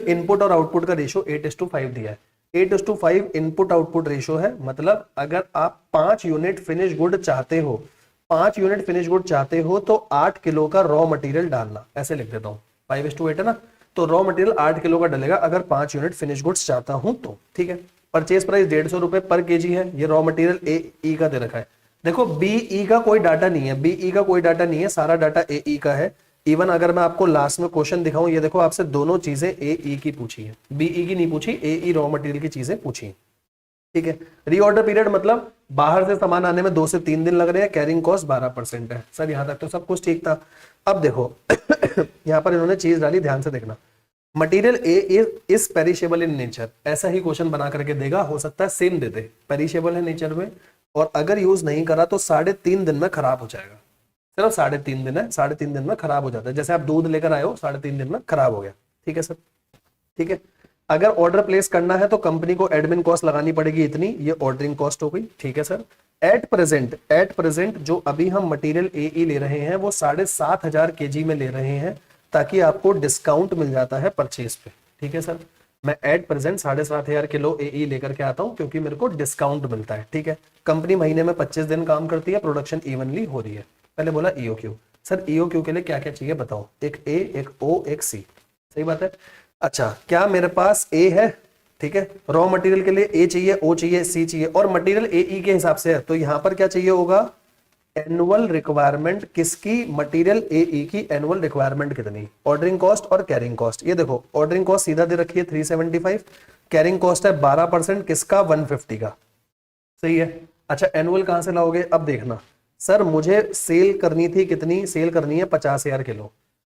इनपुट और आउटपुट का रेशो 8:5 दिया है। 8:5 इनपुट आउटपुट रेशो है, मतलब अगर आप 5 यूनिट फिनिश गुड चाहते हो, 5 यूनिट फिनिश गुड चाहते हो तो 8 किलो का रॉ मटेरियल डालना, ऐसे लिख देता हूँ, 5:8 है ना, तो रॉ मटेरियल 8 किलो का डलेगा अगर 5 यूनिट फिनिश गुड्स चाहता हूं तो। ठीक है। परचेज प्राइस 150 रुपए पर केजी है, ये रॉ मटेरियल ए ई का दे रखा है। देखो बी ई का कोई डाटा नहीं है, बी ई का कोई डाटा नहीं है, सारा डाटा ए ई का है। इवन अगर मैं आपको लास्ट में क्वेश्चन दिखाऊं, ये देखो आपसे दोनों चीजें ए ई की पूछी है, बी ई की नहीं पूछी, ए ई रॉ मटेरियल की चीजें पूछी है। ठीक है। रीऑर्डर पीरियड मतलब बाहर से सामान आने में 2 से 3 दिन लग रहे हैं, कैरिंग कॉस्ट 12% है। सर यहां तक तो सब कुछ ठीक था। अब देखो यहां पर इन्होंने चीज डाली, ध्यान से देखना। Material A is perishable in nature, ऐसा ही क्वेश्चन बना करके देगा, हो सकता है सेम दे दे, पेरिशेबल है नेचर में, और अगर यूज नहीं करा तो 3.5 दिन में खराब हो जाएगा। सिर्फ 3.5 दिन है, 3.5 दिन में खराब हो जाता है। जैसे आप दूध लेकर आए हो, 3.5 दिन में खराब हो गया। ठीक है सर। ठीक है। अगर ऑर्डर प्लेस करना है तो कंपनी को एडमिन कॉस्ट लगानी पड़ेगी इतनी, ये ऑर्डरिंग कॉस्ट हो गई। ठीक है सर। एट प्रेजेंट जो अभी हम मटेरियल ए ई ले रहे हैं वो 7,500 kg में ले रहे हैं, ताकि आपको डिस्काउंट मिल जाता है परचेज पे। ठीक है सर। मैं एट प्रेजेंट 7,500 किलो ए ई लेकर के आता हूं क्योंकि मेरे को डिस्काउंट मिलता है। ठीक है। कंपनी महीने में 25 दिन काम करती है, प्रोडक्शन इवनली हो रही है। पहले बोला ईओक्यू। सर ईओक्यू के लिए क्या क्या चाहिए बताओ, एक ए एक ओ एक सी, सही बात है। अच्छा, क्या मेरे पास ए है, ठीक है, रॉ मटेरियल के लिए ए चाहिए, ओ चाहिए, सी चाहिए, और मटेरियल ए ई के हिसाब से है, तो यहां पर क्या चाहिए होगा, एनुअल रिक्वायरमेंट किसकी, मटेरियल ए ई की एनुअल रिक्वायरमेंट कितनी, ऑर्डरिंग कॉस्ट और कैरिंग कॉस्ट। ये देखो ऑर्डरिंग कॉस्ट सीधा दे रखी है 375, कैरिंग कॉस्ट है 12% किसका, 150 का, सही है। अच्छा एनुअल कहां से लाओगे, अब देखना सर मुझे सेल करनी थी कितनी, सेल करनी है 50,000 किलो।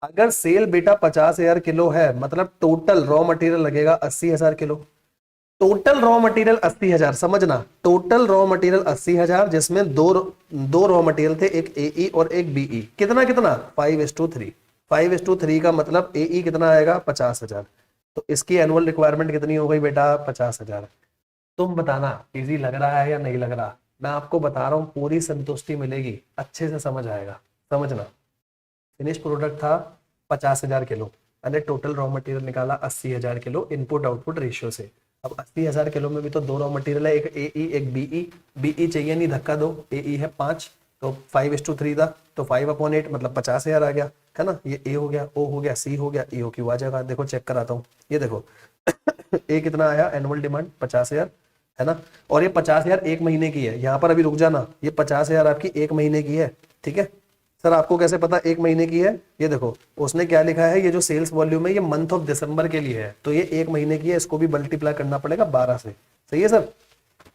अगर सेल बेटा 50,000 किलो है, मतलब टोटल रॉ मटेरियल लगेगा 80,000 किलो। टोटल रॉ मटेरियल 80,000, समझना, टोटल रॉ मटेरियल 80,000, जिसमें दो रॉ मटेरियल थे, एक ए ई और एक बी ई। कितना कितना, 5:3। 5:3 का मतलब ए ई कितना आएगा, 50,000। तो इसकी एनुअल रिक्वायरमेंट कितनी हो गई बेटा, 50,000। तुम बताना इजी लग रहा है या नहीं लग रहा, मैं आपको बता रहा हूं पूरी संतुष्टि मिलेगी, अच्छे से समझ आएगा। समझना, फिनिश प्रोडक्ट था 50,000 किलो, मैंने टोटल रॉ मटेरियल निकाला 80,000 किलो इनपुट आउटपुट रेशियो से। अब 80,000 किलो में भी तो 2 रॉ मटेरियल है, एक ए ई एक बी ई। बी ई चाहिए नहीं, धक्का दो, ए ई है 5, तो 5:3 था, तो 5/8 मतलब 50,000 आ गया, है ना। ये ए हो गया, ओ हो गया, सी हो गया, ई ओ क्यू आ जाएगा। देखो चेक कराता हूँ, ये देखो ए कितना आया, एनुअल डिमांड 50,000, है ना, और ये 50,000 एक महीने की है। यहाँ पर अभी रुक जाना, ये 50,000 आपकी एक महीने की है। ठीक है सर, आपको कैसे पता एक महीने की है, ये देखो उसने क्या लिखा है, ये जो सेल्स वॉल्यूम है ये मंथ ऑफ दिसंबर के लिए है, तो ये एक महीने की है, इसको भी मल्टीप्लाई करना पड़ेगा 12 से। सही है सर,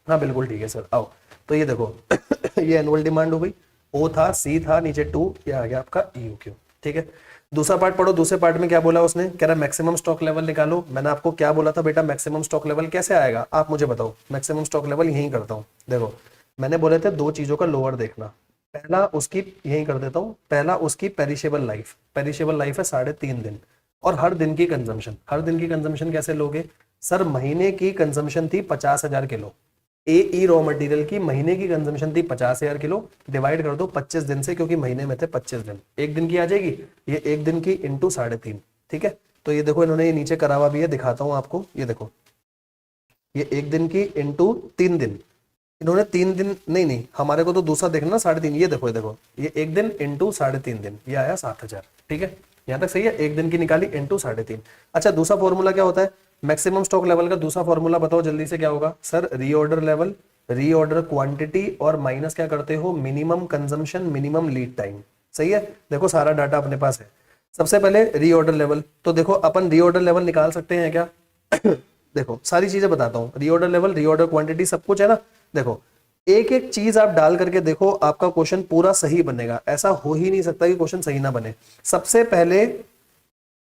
हाँ बिल्कुल ठीक है सर। आओ तो ये देखो ये एनुअल डिमांड हो गई, ओ था, सी था, नीचे 2, ये आ गया आपका ईओक्यू। ठीक है। दूसरा पार्ट पढ़ो, दूसरे पार्ट में क्या बोला उसने, कह रहा मैक्सिमम स्टॉक लेवल निकालो। मैंने आपको क्या बोला था बेटा, मैक्सिमम स्टॉक लेवल कैसे आएगा, आप मुझे बताओ। मैक्सिमम स्टॉक लेवल यही करता हूँ, देखो मैंने बोले थे 2 चीजों का लोअर देखना। पहला उसकी, यही कर देता हूँ, पहला उसकी पेरिशेबल लाइफ, पेरिशेबल लाइफ है 3.5 दिन, और हर दिन की कंजम्पशन। हर दिन की कंजम्पशन कैसे लोगे सर, महीने की कंजम्पशन थी 50,000 किलो, ए ई रॉ मटेरियल की महीने की कंजम्पशन थी 50,000 किलो, डिवाइड कर दो 25 दिन से, क्योंकि महीने में थे 25 दिन, एक दिन की आ जाएगी, ये एक दिन की इंटू 3.5। ठीक है। तो ये देखो इन्होंने ये नीचे करा हुआ भी है, दिखाता हूँ आपको, ये देखो ये एक दिन की इंटू 3 दिन, इन्होंने 3 दिन नहीं, हमारे को तो दूसरा देखना ना 3.5, ये देखो ये एक दिन इंटू 3.5 दिन, ये आया 7,000। ठीक है, यहाँ तक सही है, एक दिन की निकाली इंटू 3.5। अच्छा दूसरा फॉर्मूला क्या होता है, मैक्सिमम स्टॉक लेवल का दूसरा फॉर्मूला बताओ जल्दी से, क्या होगा sir, reorder level, reorder quantity, और माइनस क्या करते हो, minimum consumption, minimum lead time. सही है, देखो सारा डाटा अपने पास है। सबसे पहले रीऑर्डर लेवल, तो देखो अपन रीऑर्डर लेवल निकाल सकते हैं क्या देखो सारी चीजें बताता हूँ, रीऑर्डर लेवल, रीऑर्डर क्वांटिटी, सब कुछ है ना। देखो एक एक चीज आप डाल करके देखो, आपका क्वेश्चन पूरा सही बनेगा। ऐसा हो ही नहीं सकता कि क्वेश्चन सही ना बने। सबसे पहले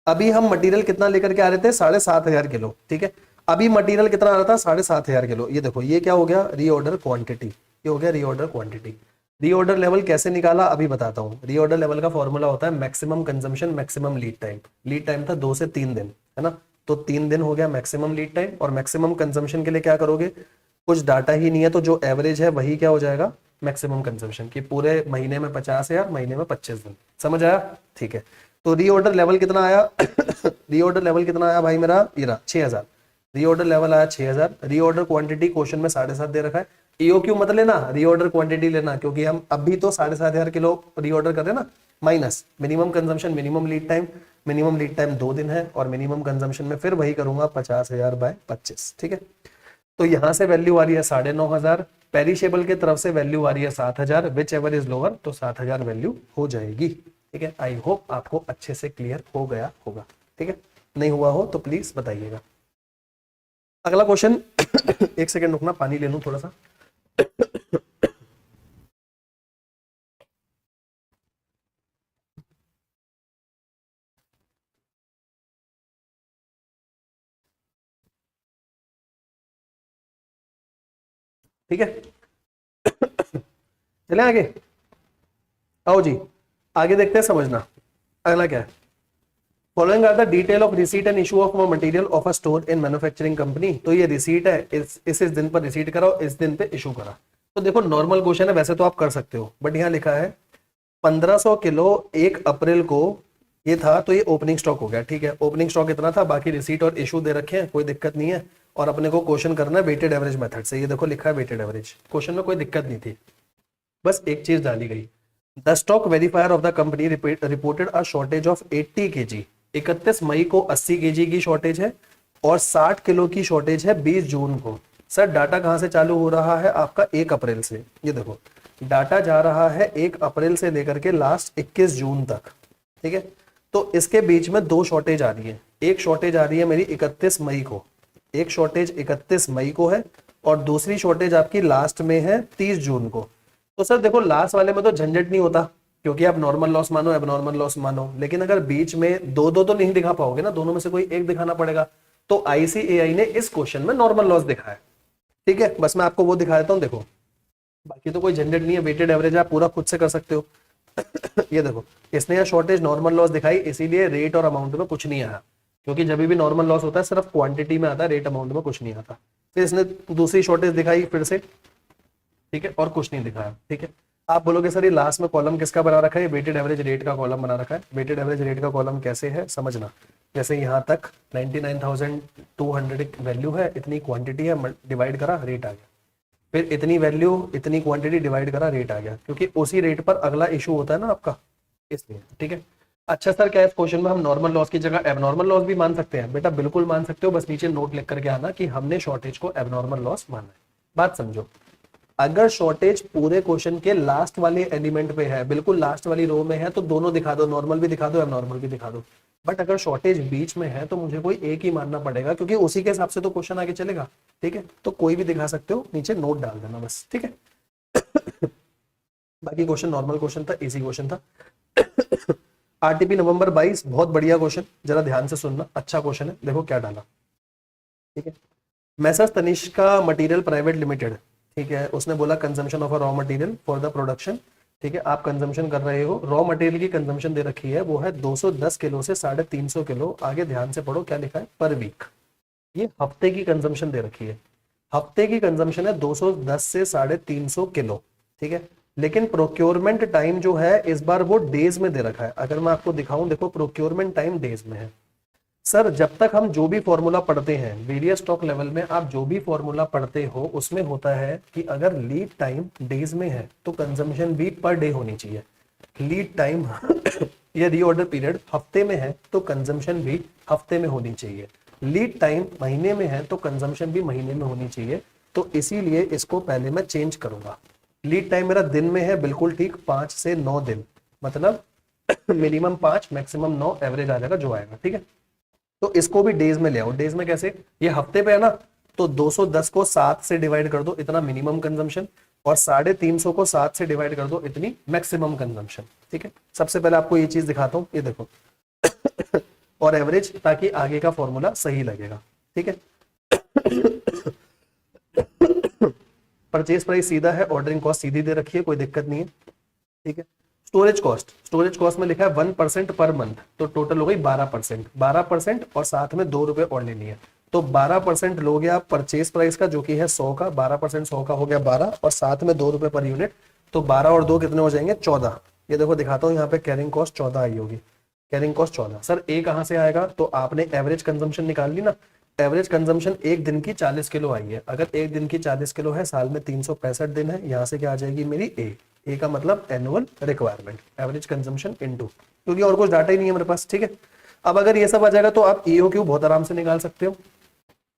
अभी हम मटेरियल कितना लेकर के आ रहे थे, 7,500 किलो, ठीक है। अभी मटेरियल कितना आ रहा था, 7,500 किलो। ये देखो ये क्या हो गया, रीऑर्डर क्वांटिटी, ये हो गया रीऑर्डर क्वांटिटी। रीऑर्डर लेवल कैसे निकाला अभी बताता हूँ। रीऑर्डर लेवल का फॉर्मूला होता है maximum consumption maximum lead time. Lead time था 2 से 3 दिन, है ना, तो 3 दिन हो गया मैक्सिमम लीड टाइम। और मैक्सिमम कंजम्पशन के लिए क्या करोगे, कुछ डाटा ही नहीं है तो जो एवरेज है वही क्या हो जाएगा, मैक्सिमम कंजम्पशन की। पूरे महीने में 50,000, महीने में 25 दिन, समझ आया, ठीक है। तो रीऑर्डर लेवल कितना आया रीऑर्डर लेवल कितना आया भाई मेरा, ये रहा 6,000। रीऑर्डर लेवल आया 6,000। रीऑर्डर क्वांटिटी क्वेश्चन में 7.5 दे रखा है। ईओक्यू मत लेना, रीऑर्डर क्वांटिटी लेना, क्योंकि हम अभी तो 7,500 किलो रीऑर्डर कर रहे हैं ना, minus minimum consumption minimum lead time. Minimum lead time 2 दिन है, और मिनिमम कंजम्पशन में फिर वही करूंगा 50,000 बाय 25, ठीक है। तो यहां से वैल्यू आ रही है 9,500, पेरिशेबल के तरफ से वैल्यू आ रही है 7,000, विच एवर इज लोअर, तो 7,000 वैल्यू हो जाएगी, ठीक है। आई होप आपको अच्छे से क्लियर हो गया होगा, ठीक है। नहीं हुआ हो तो प्लीज बताइएगा। अगला क्वेश्चन एक सेकंड रुकना, पानी ले लूं थोड़ा सा। ठीक है, चले आगे, आओ जी आगे देखते हैं, समझना अगला क्या है। Following are the detail of receipt and issue of material of a store in manufacturing company. तो ये रिसीट है, इस दिन पर रिसीट कराओ, इस दिन पे इशू करा। तो देखो नॉर्मल क्वेश्चन है, वैसे तो आप कर सकते हो, बट यहाँ लिखा है 1500 किलो 1 अप्रैल को ये था, तो ये ओपनिंग स्टॉक हो गया, ठीक है। ओपनिंग स्टॉक इतना था, बाकी रिसीट और इशू दे रखे हैं, कोई दिक्कत नहीं है। और अपने को क्वेश्चन करना है वेटेड एवरेज मेथड से। ये देखो लिखा है वेटेड एवरेज, क्वेश्चन में कोई दिक्कत नहीं थी, बस एक चीज डाली गई। The stock verifier of the company reported a shortage of 80 KG. 31 मई को 80 केजी की शॉर्टेज है, और 60 किलो की शॉर्टेज है 20 जून को। सर डाटा कहां से चालू हो रहा है आपका, 1 अप्रैल से। ये देखो डाटा जा रहा है 1 अप्रैल से लेकर के लास्ट 21 जून तक, ठीक है। तो इसके बीच में 2 शॉर्टेज आ रही है। एक शॉर्टेज आ रही है मेरी 31 मई को, एक शॉर्टेज 31 मई को है, और दूसरी शॉर्टेज आपकी लास्ट में है 30 जून को। तो सर देखो लास्ट वाले में तो झंझट नहीं होता, क्योंकि आप नॉर्मल लॉस मानो एबनॉर्मल लॉस मानो, लेकिन अगर बीच में दो दो तो नहीं दिखा पाओगे ना, दोनों में से कोई एक दिखाना पड़ेगा। तो आईसीएआई ने इस क्वेश्चन में नॉर्मल लॉस दिखाया, ठीक है। बस मैं आपको वो दिखा देता हूँ, देखो बाकी तो कोई झंझट नहीं है, वेटेड एवरेज आप पूरा खुद से कर सकते हो। ये देखो इसने यहाँ शॉर्टेज नॉर्मल लॉस दिखाई, इसीलिए रेट और अमाउंट में कुछ नहीं आया, क्योंकि जब भी नॉर्मल लॉस होता है सिर्फ क्वांटिटी में आता है, रेट अमाउंट में कुछ नहीं आता। फिर इसने दूसरी शॉर्टेज दिखाई फिर से, ठीक है, और कुछ नहीं दिखाया, ठीक है। आप बोलोगे सर ये लास्ट में कॉलम किसका बना रखा है, वेटेड एवरेज रेट का कॉलम बना रखा है। वेटेड एवरेज रेट का कॉलम कैसे है समझना, जैसे यहाँ तक 99,200 वैल्यू है, इतनी क्वांटिटी है, डिवाइड करा रेट आ गया। फिर इतनी वैल्यू इतनी क्वांटिटी डिवाइड करा रेट आ गया, क्योंकि उसी रेट पर अगला इशू होता है ना आपका, इसलिए, ठीक है। अच्छा सर क्या इस क्वेश्चन में हम नॉर्मल लॉस की जगह एबनॉर्मल लॉस भी मान सकते हैं? बेटा बिल्कुल मान सकते हो, बस नीचे नोट लिख करके आना कि हमने शॉर्टेज को एबनॉर्मल लॉस माना है। बात समझो, अगर शॉर्टेज पूरे क्वेश्चन के लास्ट वाले एलिमेंट पे है, बिल्कुल लास्ट वाली रो में है, तो दोनों दिखा दो, नॉर्मल भी दिखा दो एबनॉर्मल भी दिखा दो। बट अगर शॉर्टेज बीच में है तो मुझे कोई एक ही मानना पड़ेगा, क्योंकि उसी के हिसाब से तो क्वेश्चन आगे चलेगा, ठीक है। तो कोई भी दिखा सकते हो, नीचे नोट डाल देना बस, ठीक है। बाकी क्वेश्चन नॉर्मल क्वेश्चन था, इजी क्वेश्चन था। आरटीपी नवंबर 22, बहुत बढ़िया क्वेश्चन, जरा ध्यान से सुनना, अच्छा क्वेश्चन है। देखो क्या डाला, ठीक है। Messrs Tanishka material private limited, ठीक है, उसने बोला consumption of a raw material for the production, ठीक है। आप कंजम्पशन कर रहे हो, रॉ मटेरियल की कंजम्पशन दे रखी है, वो है 210 किलो से 350 किलो। आगे ध्यान से पढ़ो क्या लिखा है, पर वीक। ये हफ्ते की कंजम्पशन दे रखी है, हफ्ते की कंजम्पशन है 210 से 350 किलो, ठीक है। लेकिन प्रोक्योरमेंट टाइम जो है इस बार वो डेज में दे रखा है। अगर मैं आपको दिखाऊं, देखो प्रोक्योरमेंट टाइम डेज में है। सर जब तक हम जो भी फॉर्मूला पढ़ते हैं वेरियस स्टॉक लेवल में, आप जो भी फॉर्मूला पढ़ते हो उसमें होता है कि अगर लीड टाइम डेज में है तो कंजम्पशन भी पर डे होनी चाहिए। लीड टाइम या रीऑर्डर पीरियड हफ्ते में है तो कंजम्पशन भी हफ्ते में होनी चाहिए। लीड टाइम महीने में है तो कंजम्पशन भी महीने में होनी चाहिए। तो इसीलिए इसको पहले मैं चेंज करूंगा। लीड टाइम मेरा दिन में है, बिल्कुल ठीक, 5 से 9 दिन, मतलब मिनिमम 5 मैक्सिमम 9 एवरेज आ जाएगा जो आएगा, ठीक है। तो इसको भी डेज में ले आओ। डेज में कैसे, ये हफ्ते पे है ना, तो 210 को 7 से डिवाइड कर दो, इतना मिनिमम कंजम्पशन, और 350 को 7 से डिवाइड कर दो, इतनी मैक्सिमम कंजम्पशन। ठीक है, सबसे पहले आपको ये चीज दिखाता हूं, ये देखो और एवरेज, ताकि आगे का फॉर्मूला सही लगेगा। ठीक है, परचेज प्राइस सीधा है, ऑर्डरिंग कॉस्ट सीधी दे रखी है, कोई दिक्कत नहीं है। ठीक है, स्टोरेज कॉस्ट, स्टोरेज कॉस्ट में लिखा है 1% पर मंथ, तो टोटल हो गई 12%, 12% और साथ में 2 रुपए और लेनी है, तो 12% लोगे आप परचेज प्राइस का, जो कि है 100 का, 12% 100 का हो गया 12, और साथ में 2 रुपए पर यूनिट, तो 12 और 2 कितने हो जाएंगे, 14। ये देखो दिखाता हूँ, यहाँ पे कैरिंग कॉस्ट 14 आई होगी, कैरिंग कॉस्ट 14। सर ए कहाँ से आएगा, तो आपने एवरेज कंजम्पशन निकाल ली ना, एवरेज कंजम्पशन एक दिन की 40 किलो आई है, अगर एक दिन की 40 किलो है, साल में 365 दिन है, यहाँ से क्या आ जाएगी मेरी ए का मतलब annual requirement, average consumption into, क्योंकि और कुछ डाटा ही नहीं है मेरे पास। ठीक है, अब अगर ये सब आ जाएगा तो आप ईओक्यू बहुत आराम से निकाल सकते हो।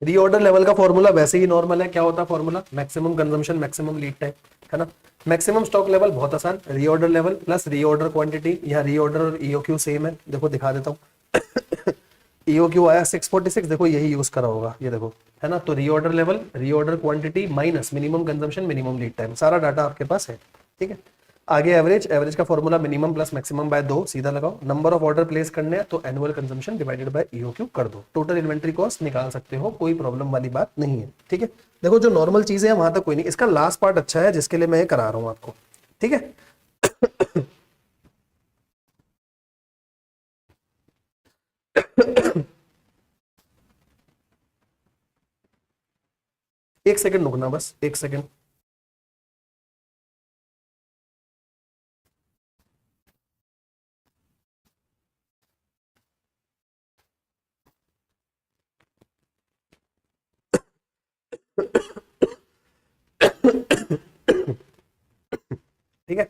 रीऑर्डर लेवल का फॉर्मूला वैसे ही नॉर्मल है, क्या होता है formula, maximum consumption maximum lead time, है ना। मैक्सिमम स्टॉक लेवल बहुत आसान, reorder level plus reorder quantity, यहाँ रीऑर्डर और ईओक्यू सेम है, देखो दिखा देता हूँ। ईओक्यू आया 646, देखो यही यूज करा होगा, ये देखो, है ना। तो reorder level, reorder quantity minus minimum consumption minimum lead time, सारा डाटा आपके पास है। ठीक है, आगे एवरेज, एवरेज का formula minimum plus maximum bye 2, सीधा लगाओ। नंबर ऑफ ऑर्डर प्लेस करने हैं तो annual consumption divided by EOQ कर दो, टोटल इन्वेंट्री कॉस्ट निकाल सकते हो, कोई प्रॉब्लम वाली बात नहीं है। ठीक है, देखो जो नॉर्मल चीजें हैं वहां तक कोई नहीं, इसका लास्ट पार्ट अच्छा है जिसके लिए मैं करा रहा हूं आपको। ठीक है, एक सेकंड रुकना, बस एक सेकंड। ठीक है,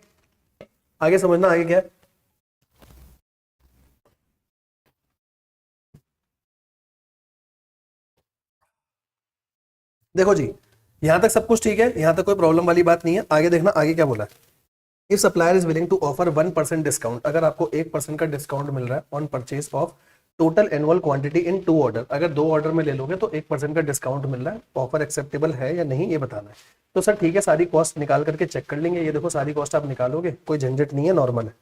आगे समझना, आगे क्या है। देखो जी, यहां तक सब कुछ ठीक है, यहां तक कोई प्रॉब्लम वाली बात नहीं है। आगे देखना, आगे क्या बोला है। If supplier is willing to offer 1% discount, अगर आपको 1% का डिस्काउंट मिल रहा है on purchase of total annual quantity in 2 order, अगर 2 ऑर्डर में ले लोगे तो 1% का डिस्काउंट मिल रहा है, ऑफर एक्सेप्टेबल है या नहीं ये बताना है। तो सर ठीक है, सारी कॉस्ट निकाल करके चेक कर लेंगे। ये देखो सारी कॉस्ट आप निकालोगे, कोई झंझट नहीं है, नॉर्मल है।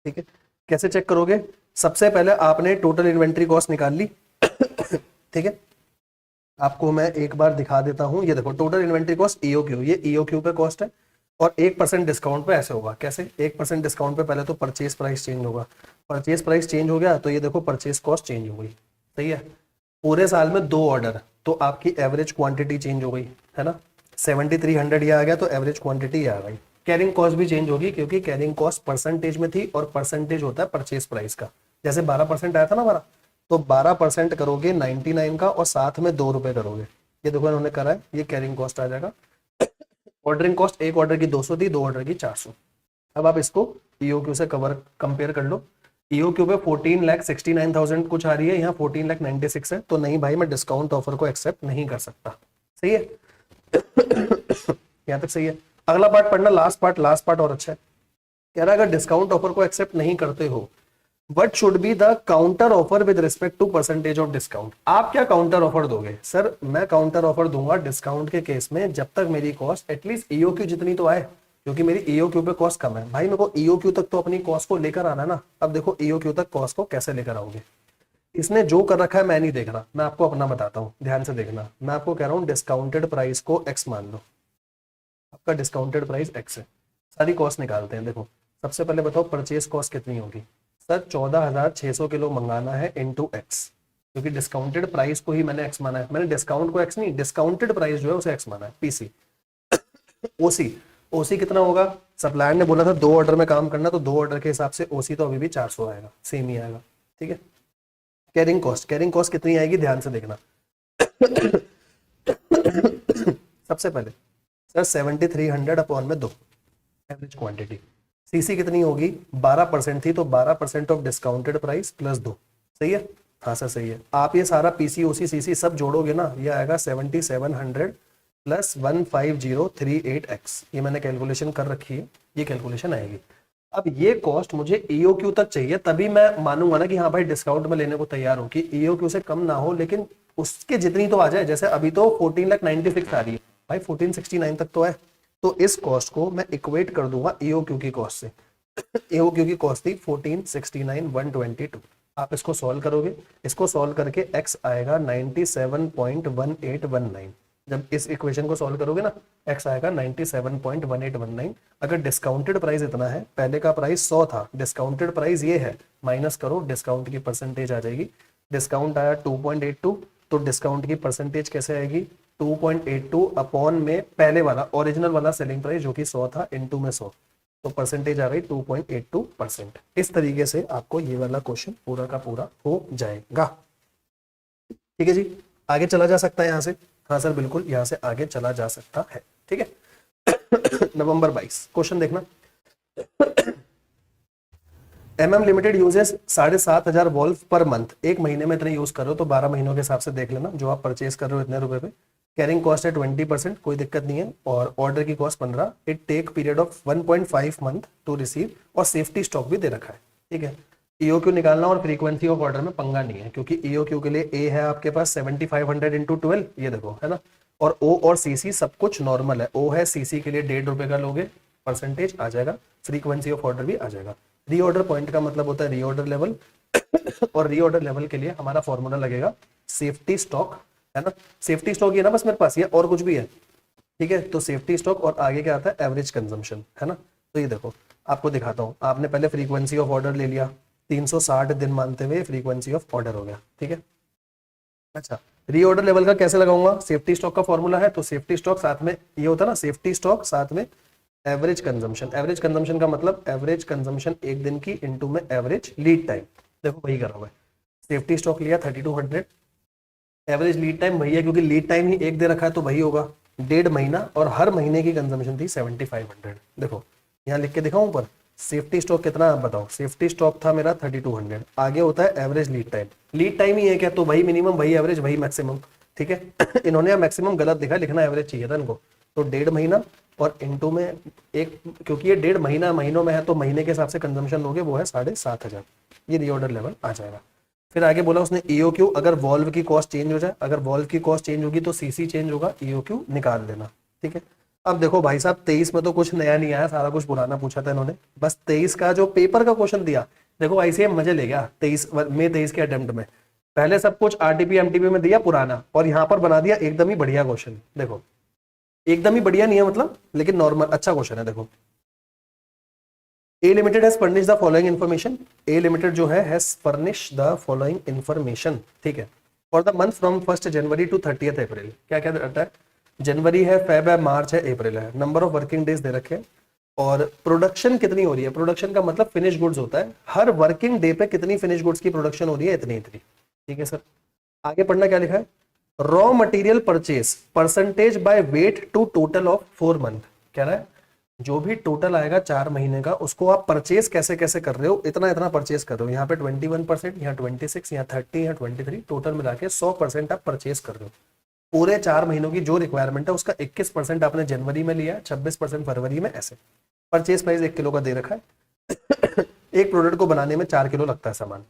ठीक है, कैसे चेक करोगे, सबसे पहले आपने टोटल इन्वेंट्री कॉस्ट निकाल ली। ठीक है, आपको मैं एक बार दिखा देता हूं, ये देखो टोटल इन्वेंट्री कॉस्ट ईओक्यू, ये ईओक्यू पे कॉस्ट है, और 1% डिस्काउंट पे ऐसे होगा, कैसे 1% डिस्काउंट पे पहले तो परचेज प्राइस चेंज होगा, परचेज प्राइस चेंज हो गया तो ये देखो परचेज कॉस्ट चेंज हो गई। सही है, पूरे साल में 2 ऑर्डर, तो आपकी एवरेज क्वांटिटी चेंज हो गई, है ना। 7300 ये आ गया, तो एवरेज क्वांटिटी आ गई। कैरिंग कॉस्ट भी चेंज होगी, क्योंकि कैरिंग कॉस्ट परसेंटेज में थी, और परसेंटेज होता है परचेज प्राइस का। जैसे 12% आया था ना हमारा, तो 12% करोगे 99 का, और साथ में 2 रुपए करोगे, ये देखो इन्होंने करा है, ये कैरिंग कॉस्ट आ जाएगा। ऑर्डरिंग कॉस्ट एक ऑर्डर की 200 थी, 2 ऑर्डर की 400। अब आप इसको ईओक्यू से कंपेयर कर लो। ईओक्यू पे 14,69,000 कुछ आ रही है, यहाँ 14,96,000 है, तो नहीं भाई मैं डिस्काउंट ऑफर को एक्सेप्ट नहीं कर सकता। सही है, यहाँ तक सही है। अगला पार्ट पढ़ना, लास्ट पार्ट और अच्छा है। कह रहा है अगर डिस्काउंट ऑफर को एक्सेप्ट नहीं करते हो, what should be the counter offer with respect to percentage of discount, आप क्या काउंटर ऑफर दोगे। सर मैं काउंटर ऑफर दूंगा डिस्काउंट के केस में, जब तक मेरी कॉस्ट एटलीस्ट ईओक्यू जितनी तो आए, क्योंकि मेरी ईओक्यू पे कॉस्ट कम है। भाई मेरे को ईओक्यू तक तो अपनी कॉस्ट को लेकर आना है ना। अब देखो ईओक्यू तक कॉस्ट को कैसे लेकर आओगे, इसने जो कर रखा है मैं नहीं देख रहा, मैं आपको अपना बताता हूँ, ध्यान से देखना। मैं आपको कह रहा हूँ डिस्काउंटेड प्राइस को एक्स मान लो, आपका डिस्काउंटेड प्राइस एक्स है, सारी कॉस्ट निकालते हैं। देखो सबसे पहले बताओ परचेज कॉस्ट कितनी होगी। सर 14,600 किलो मंगाना है इंटू एक्स, क्योंकि डिस्काउंटेड प्राइस को ही मैंने एक्स माना है, मैंने डिस्काउंट को एक्स नहीं, डिस्काउंटेड प्राइस जो है उसे एक्स माना है। पीसी ओसी, ओसी कितना होगा, सप्लायर ने बोला था 2 ऑर्डर में काम करना, तो 2 ऑर्डर के हिसाब से ओसी तो अभी भी 400 आएगा, सेम ही आएगा। ठीक है, कैरिंग कॉस्ट कितनी आएगी, ध्यान से देखना। सबसे पहले सर 7300 अपॉन में 2 एवरेज क्वांटिटी, सीसी कितनी होगी 12% थी, तो 12% ऑफ डिस्काउंटेड प्राइस प्लस 2। सही है, हाँ सर सही है। आप ये सारा पीसी ओसी सीसी सब जोड़ोगे ना, ये आएगा 7700 प्लस 15038x, ये मैंने कैलकुलेशन कर रखी है, ये कैलकुलेशन आएगी। अब ये कॉस्ट मुझे ईओक्यू तक चाहिए, तभी मैं मानूंगा ना कि हाँ भाई डिस्काउंट में लेने को तैयार हूँ, कि ईओक्यू से कम ना हो लेकिन उसके जितनी तो आ जाए। जैसे अभी तो 14,96,000 आ रही है भाई, 1469 तक तो है। तो इस कॉस्ट को मैं इक्वेट कर दूंगा ईओक्यू की कॉस्ट से। ईओक्यू की कॉस्ट थी 1469,122। आप इसको सॉल्व करोगे, इसको सॉल्व करके x आएगा 97.1819। जब इस इक्वेशन को सॉल्व करोगे ना, x आएगा 97.1819। अगर डिस्काउंटेड प्राइस इतना है, पहले का प्राइस 100 था, डिस्काउंटेड प्राइस ये है, माइनस करो, डिस्काउंट की परसेंटेज आ जाएगी। डिस्काउंट आया 2.82, तो डिस्काउंट की परसेंटेज कैसे आएगी, 2.82 अपॉन में पहले वाला ओरिजिनल वाला सेलिंग प्राइस जो कि 100 था, इनटू में 100, तो परसेंटेज आ गई 2.82%। इस तरीके से आपको ये वाला क्वेश्चन पूरा का पूरा हो जाएगा। ठीक है जी, आगे चला जा सकता है यहाँ से। हाँ सर बिल्कुल, यहाँ से आगे चला जा सकता है। ठीक है। नवंबर 22 क्वेश्चन देखना। MM limited uses 7,500 valve per month. एक महीने में इतने यूज कर रहे हो तो 12 महीनों के हिसाब से देख लेना जो आप परचेज कर रहे हो इतने रुपए पे। कैरिंग कॉस्ट है 20%, कोई दिक्कत नहीं है, और ऑर्डर की cost 15। It take period of 1.5 month to receive, और सेफ्टी स्टॉक भी दे रखा है। ठीक है। ईओक्यू निकालना और फ्रीक्वेंसी ऑफ ऑर्डर में पंगा नहीं है, क्योंकि ईओक्यू के लिए ए है आपके पास 7500 इंटू 12, ये देखो है ना, और ओ और सीसी सब कुछ नॉर्मल है। ओ है, सीसी के लिए 1.5 रुपए का लोगे, परसेंटेज आ जाएगा, फ्रीक्वेंसी ऑफ ऑर्डर भी आ जाएगा। रीऑर्डर पॉइंट का मतलब होता है रीऑर्डर लेवल, और रीऑर्डर लेवल के लिए हमारा फॉर्मूला लगेगा सेफ्टी स्टॉक, है ना। सेफ्टी स्टॉक ये ना बस मेरे पास, ये और कुछ भी है। ठीक है, तो सेफ्टी स्टॉक और आगे क्या आता है, एवरेज कंजम्पशन, है ना। तो ये देखो आपको दिखाता हूँ, आपने पहले फ्रीक्वेंसी ऑफ ऑर्डर ले लिया, 360 दिन मानते हुए फ्रीक्वेंसी ऑफ ऑर्डर हो गया। ठीक है। अच्छा, रीऑर्डर लेवल का कैसे लगाऊंगा, सेफ्टी स्टॉक का फॉर्मूला है, तो सेफ्टी स्टॉक साथ में ये होता है ना, सेफ्टी स्टॉक साथ में एवरेज कंजम्पशन। एवरेज कंजम्पशन का मतलब एवरेज कंजम्पशन एक दिन की इनटू में एवरेज लीड टाइम। देखो वही कर रहा हूं मैं, सेफ्टी स्टॉक लिया 3200, एवरेज लीड टाइम वही है, क्योंकि लीड टाइम ही एक दे रखा है तो वही होगा 1.5 महीना, और हर महीने की कंजम्पशन थी 7500। देखो यहाँ लिख के दिखाऊं ऊपर, सेफ्टी स्टॉक कितना आप बताओ, सेफ्टी स्टॉक था मेरा 3200, आगे होता है average lead time. Lead time ही है क्या, तो वही मिनिमम, वही एवरेज, वही मैक्सिमम। ठीक है। इन्होंने मैक्सिमम गलत दिखा, लिखना एवरेज चाहिए था इनको, तो 1.5 महीना और इनटू में एक, क्योंकि ये 1.5 महीना महीनों में है तो महीने के हिसाब से कंजम्पशन लोगे, वो है 7,500। ये रीऑर्डर लेवल आ जाएगा। फिर आगे बोला उसने ईओक्यू, अगर वॉल्व की कॉस्ट चेंज हो जाए, अगर वॉल्व की कॉस्ट चेंज होगी तो सीसी चेंज होगा, ईओक्यू निकाल देना। ठीक है। अब देखो भाई साहब 23 में तो कुछ नया नहीं आया, सारा कुछ पुराना पूछा था इन्होंने, बस 23 का जो पेपर का क्वेश्चन दिया, देखो ऐसे मजे ले गया 23 के अटेम्प्ट में। पहले सब कुछ आरटीपी एमटीपी में दिया पुराना, और यहाँ पर बना दिया एकदम ही बढ़िया क्वेश्चन। देखो एकदम ही बढ़िया नहीं है मतलब, लेकिन नॉर्मल अच्छा क्वेश्चन है। देखो A limited has furnish the following information. A limited जो है has furnish the following information. ठीक है। For the month from 1 January to 30 April, क्या क्या रहता है, जनवरी है, फेब है, मार्च है, अप्रैल है, नंबर ऑफ वर्किंग डेज दे रखे हैं, और प्रोडक्शन कितनी हो रही है। प्रोडक्शन का मतलब फिनिश गुड्स होता है, हर वर्किंग डे पे कितनी फिनिश गुड्स की प्रोडक्शन हो रही है, इतनी इतनी। ठीक है सर। आगे पढ़ना क्या लिखा है, raw material purchase percentage by weight to total of 4 month. कह रहा है जो भी टोटल आएगा 4 महीने का, उसको आप परचेज कैसे कैसे कर रहे हो, इतना इतना परचेज कर रहे हो। यहाँ पे 21%, यहाँ 26, यहाँ 30, यहाँ 23, टोटल मिला के 100% आप परचेज कर रहे हो। पूरे 4 महीनों की जो रिक्वायरमेंट है उसका 21% आपने जनवरी में लिया, 26% फरवरी में, ऐसे। परचेज प्राइस 1 किलो का दे रखा है। एक प्रोडक्ट को बनाने में 4 किलो लगता है सामान।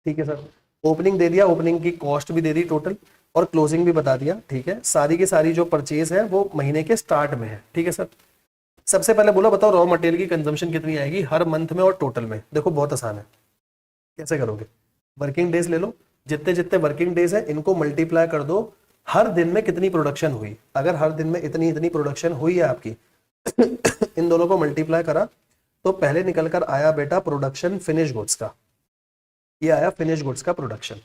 ठीक है सर। ओपनिंग दे दिया, ओपनिंग की कॉस्ट भी दे दी टोटल, और क्लोजिंग भी बता दिया। ठीक है। सारी की सारी जो परचेज है वो महीने के स्टार्ट में है। ठीक है सर। सबसे पहले बोला बताओ रॉ मटेरियल की कंजम्पशन कितनी आएगी हर मंथ में और टोटल में। देखो बहुत आसान है, कैसे करोगे, वर्किंग डेज ले लो, जितने जितने वर्किंग डेज है इनको मल्टीप्लाई कर दो, हर दिन में कितनी प्रोडक्शन हुई। अगर हर दिन में इतनी इतनी प्रोडक्शन हुई है आपकी, इन दोनों को मल्टीप्लाई करा तो पहले निकल कर आया बेटा प्रोडक्शन फिनिश गुड्स का, ये आया फिनिश गुड्स का प्रोडक्शन।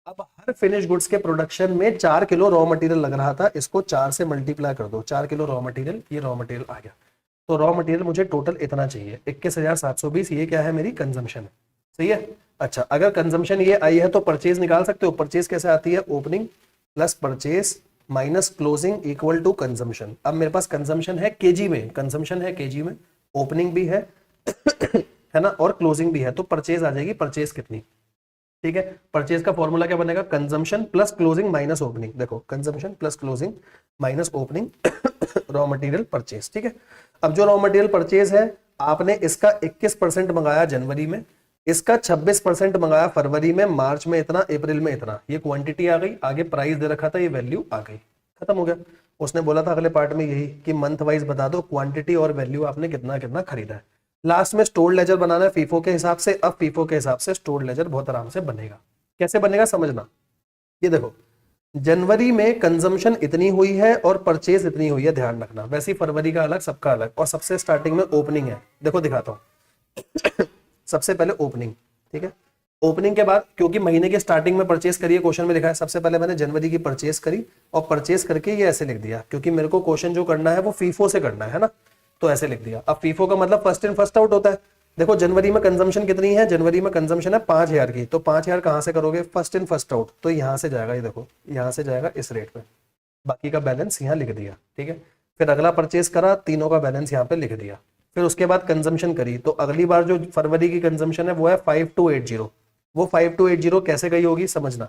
अब हर फिनिश गुड्स के प्रोडक्शन में 4 किलो रॉ मटेरियल लग रहा था, इसको 4 से मल्टीप्लाई कर दो, 4 किलो रॉ मटेरियल, ये रॉ मटेरियल आ गया। तो रॉ मटेरियल मुझे टोटल इतना चाहिए 21,720, ये क्या है मेरी कंजम्पशन है। सही है। अच्छा, अगर कंजम्पशन ये आई है तो परचेज निकाल सकते हो। परचेज कैसे आती है, opening plus purchase minus closing equal to consumption. अब मेरे पास कंजम्पशन है केजी में, कंजम्पशन है केजी में, ओपनिंग भी है है ना, और क्लोजिंग भी है, तो परचेज आ जाएगी, परचेज कितनी। ठीक है। परचेज का फॉर्मूला क्या बनेगा, consumption plus closing minus opening. देखो consumption plus closing minus opening raw material purchase. ठीक है। अब जो रॉ मटेरियल परचेज है आपने इसका 21% मंगाया जनवरी में, इसका 26% मंगाया फरवरी में, मार्च में इतना, अप्रैल में इतना, ये क्वांटिटी आ गई, आगे प्राइस दे रखा था, ये वैल्यू आ गई, खत्म हो गया। उसने बोला था अगले पार्ट में यही कि मंथ वाइज बता दो क्वांटिटी और वैल्यू आपने कितना कितना खरीदा है। लास्ट में स्टोर लेजर बनाना है फीफो के हिसाब से। अब फीफो के हिसाब से स्टोर लेजर बहुत आराम से बनेगा। कैसे बनेगा समझना, ये देखो जनवरी में कंजम्पशन इतनी हुई है और परचेज इतनी हुई है, ध्यान रखना। वैसे ही फरवरी का अलग, सबका अलग। और सबसे स्टार्टिंग में ओपनिंग है, देखो दिखाता हूं। सबसे पहले ओपनिंग, ठीक है। ओपनिंग के बाद, क्योंकि महीने के स्टार्टिंग में परचेस करिए, क्वेश्चन में लिखा है, सबसे पहले मैंने जनवरी की परचेस करी और परचेस करके ये ऐसे लिख दिया, क्योंकि मेरे को क्वेश्चन जो करना है वो फीफो से करना है ना, तो ऐसे लिख दिया। अब फीफो का मतलब फर्स्ट इन फर्स्ट आउट होता है। देखो जनवरी में कंजम्पशन कितनी है, जनवरी में कंजम्पशन है 5000 की, तो 5000 कहां से करोगे, फर्स्ट इन फर्स्ट आउट, तो यहां से जाएगा, ये देखो यहां से जाएगा इस रेट पे, बाकी का बैलेंस यहाँ लिख दिया, ठीक है। फिर अगला परचेस करा, तीनों का बैलेंस यहाँ पे लिख दिया। फिर उसके बाद कंजम्पशन करी, तो अगली बार जो फरवरी की कंजम्पशन है वो है 5280। वो 5280 कैसे गई होगी समझना,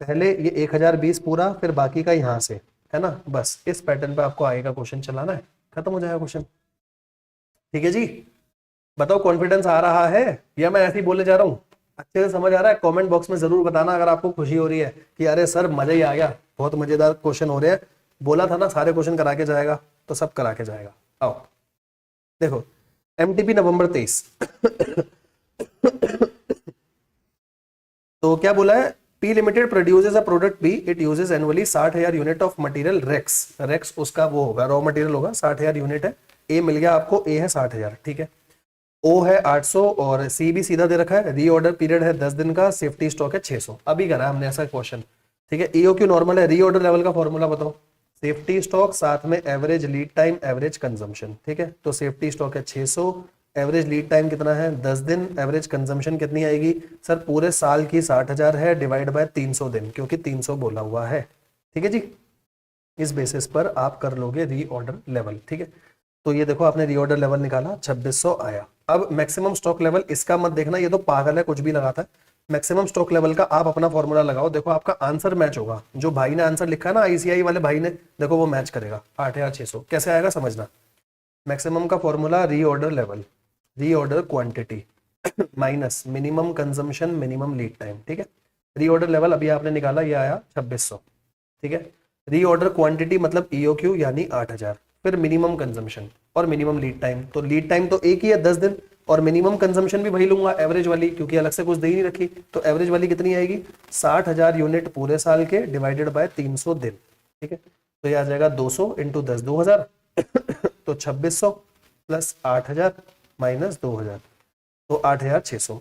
पहले ये 1020 पूरा, फिर बाकी का यहाँ से, है ना। बस इस पैटर्न पे आपको आगे का क्वेश्चन चलाना है, खत्म हो जाएगा क्वेश्चन, ठीक है जी। बताओ कॉन्फिडेंस आ रहा है या मैं ऐसे ही बोले जा रहा हूँ, अच्छे से समझ आ रहा है? कमेंट बॉक्स में जरूर बताना अगर आपको खुशी हो रही है कि अरे सर मजा ही आ गया, बहुत मजेदार क्वेश्चन हो रहे हैं। बोला था ना सारे क्वेश्चन करा के जाएगा, तो सब करा के जाएगा। आओ देखो, एमटीपी नवंबर 23। तो क्या बोला है, P limited produces a product B, it uses annually 60,000 unit of material Rex. Rex उसका वो होगा, रॉ मटेरियल होगा, 60,000 यूनिट है। ए मिल गया आपको, ए है 60,000, ठीक है। ओ है 800 और सी भी सीधा दे रखा है। रीऑर्डर पीरियड है 10 दिन का, सेफ्टी स्टॉक है 600। अभी करा हमने ऐसा क्वेश्चन, ठीक है। ईओक्यू नॉर्मल है, रीऑर्डर लेवल का फॉर्मूला बताओ, सेफ्टी स्टॉक साथ में average lead time, average consumption, ठीक है। तो सेफ्टी स्टॉक है 600, एवरेज लीड टाइम कितना है 10 दिन, एवरेज कंजम्पशन कितनी आएगी सर, पूरे साल की 60,000 है, डिवाइड बाय 300 दिन, क्योंकि 300 बोला हुआ है, ठीक है जी। इस बेसिस पर आप कर लोगे रीऑर्डर लेवल, ठीक है। तो ये देखो आपने रीऑर्डर लेवल निकाला, 2600 आया। अब मैक्सिमम स्टॉक लेवल, इसका मत देखना, ये तो पागल है, कुछ भी लगाता है। मैक्सिमम स्टॉक लेवल का आप अपना फॉर्मूला लगाओ, देखो आपका आंसर मैच होगा। जो भाई ने आंसर लिखा है ना, आईसीआई वाले भाई ने, देखो वो मैच करेगा। 8600 कैसे आएगा समझना। मैक्सिमम का formula reorder level, reorder quantity minus minimum consumption, minimum lead time, ठीक है। रीऑर्डर लेवल अभी आपने निकाला, ये आया 2600, ठीक है। रीऑर्डर क्वांटिटी मतलब ईओक्यू यानी 8000, फिर मिनिमम कंजम्पशन और मिनिमम लीड टाइम। तो लीड टाइम तो एक ही है 10 दिन, और मिनिमम कंजम्पशन भी वही लूंगा एवरेज वाली, क्योंकि अलग से कुछ दे ही नहीं रखी। तो एवरेज वाली कितनी आएगी, 60,000 यूनिट पूरे साल के, डिवाइडेड बाय 300 दिन, ठीक है। तो ये आ जाएगा 200 इंटू 10 2000। तो 2600 प्लस 8000 माइनस 2000, तो 8600।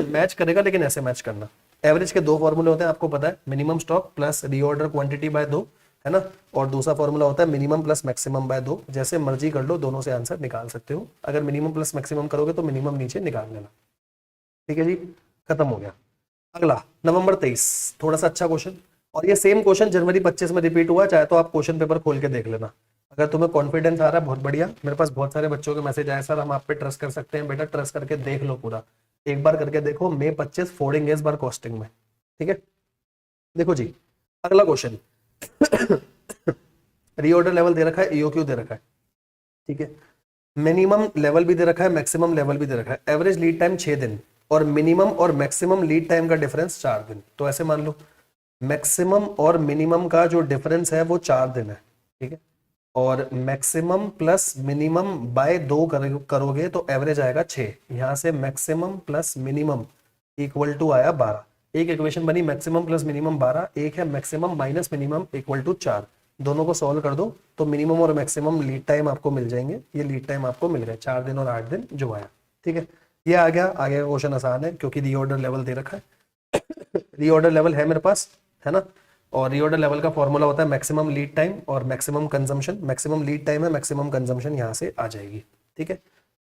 मैच करेगा, लेकिन ऐसे मैच करना। एवरेज के दो फॉर्मूले होते हैं आपको पता है, minimum stock plus reorder quantity by 2, है ना। और दूसरा फॉर्मूला होता है मिनिमम प्लस मैक्सिमम बाय 2। जैसे मर्जी कर लो, दोनों से आंसर निकाल सकते हो। अगर मिनिमम प्लस मैक्सिमम करोगे तो मिनिमम नीचे निकाल लेना, ठीक है जी। खत्म हो गया। अगला नवंबर 23, थोड़ा सा अच्छा क्वेश्चन, और ये सेम क्वेश्चन जनवरी 25 में रिपीट हुआ, चाहे तो आप क्वेश्चन पेपर खोल के देख लेना। अगर तुम्हें कॉन्फिडेंस आ रहा है बहुत बढ़िया। मेरे पास बहुत सारे बच्चों के मैसेज आए, सर हम आप पे ट्रस्ट कर सकते हैं। बेटा ट्रस्ट करके देख लो पूरा, एक बार करके देखो। मई 25 फोड़ेंगे इस बार कॉस्टिंग में, ठीक है। देखो जी अगला क्वेश्चन। रीऑर्डर लेवल दे रखा है, ईओक्यू दे रखा है, ठीक है। मिनिमम लेवल भी दे रखा है, मैक्सिमम लेवल भी दे रखा है। एवरेज लीड टाइम 6 दिन, और मिनिमम और मैक्सिमम लीड टाइम का डिफरेंस 4 दिन। तो ऐसे मान लो मैक्सिमम और मिनिमम का जो डिफरेंस है वो 4 दिन है, ठीक है। और मैक्सिमम प्लस मिनिमम बाय 2 करोगे तो एवरेज आएगा 6। यहां से maximum plus minimum equal to आया 12। एक इक्वेशन बनी, मैक्सिमम प्लस मिनिमम 12, एक है maximum minus minimum equal to 4। दोनों को सॉल्व कर दो तो मिनिमम और मैक्सिमम लीड टाइम आपको मिल जाएंगे। ये लीड टाइम आपको मिल गए 4 दिन और 8 दिन जो आया, ठीक है। ये आ गया। आगे का क्वेश्चन आसान है क्योंकि रीऑर्डर लेवल दे रखा है। रीऑर्डर लेवल है मेरे पास, है ना। और रीऑर्डर लेवल का फॉर्मूला होता है मैक्सिमम लीड टाइम और maximum consumption. Maximum lead time है, मैक्सिमम कंजम्पशन यहाँ से आ जाएगी, ठीक है।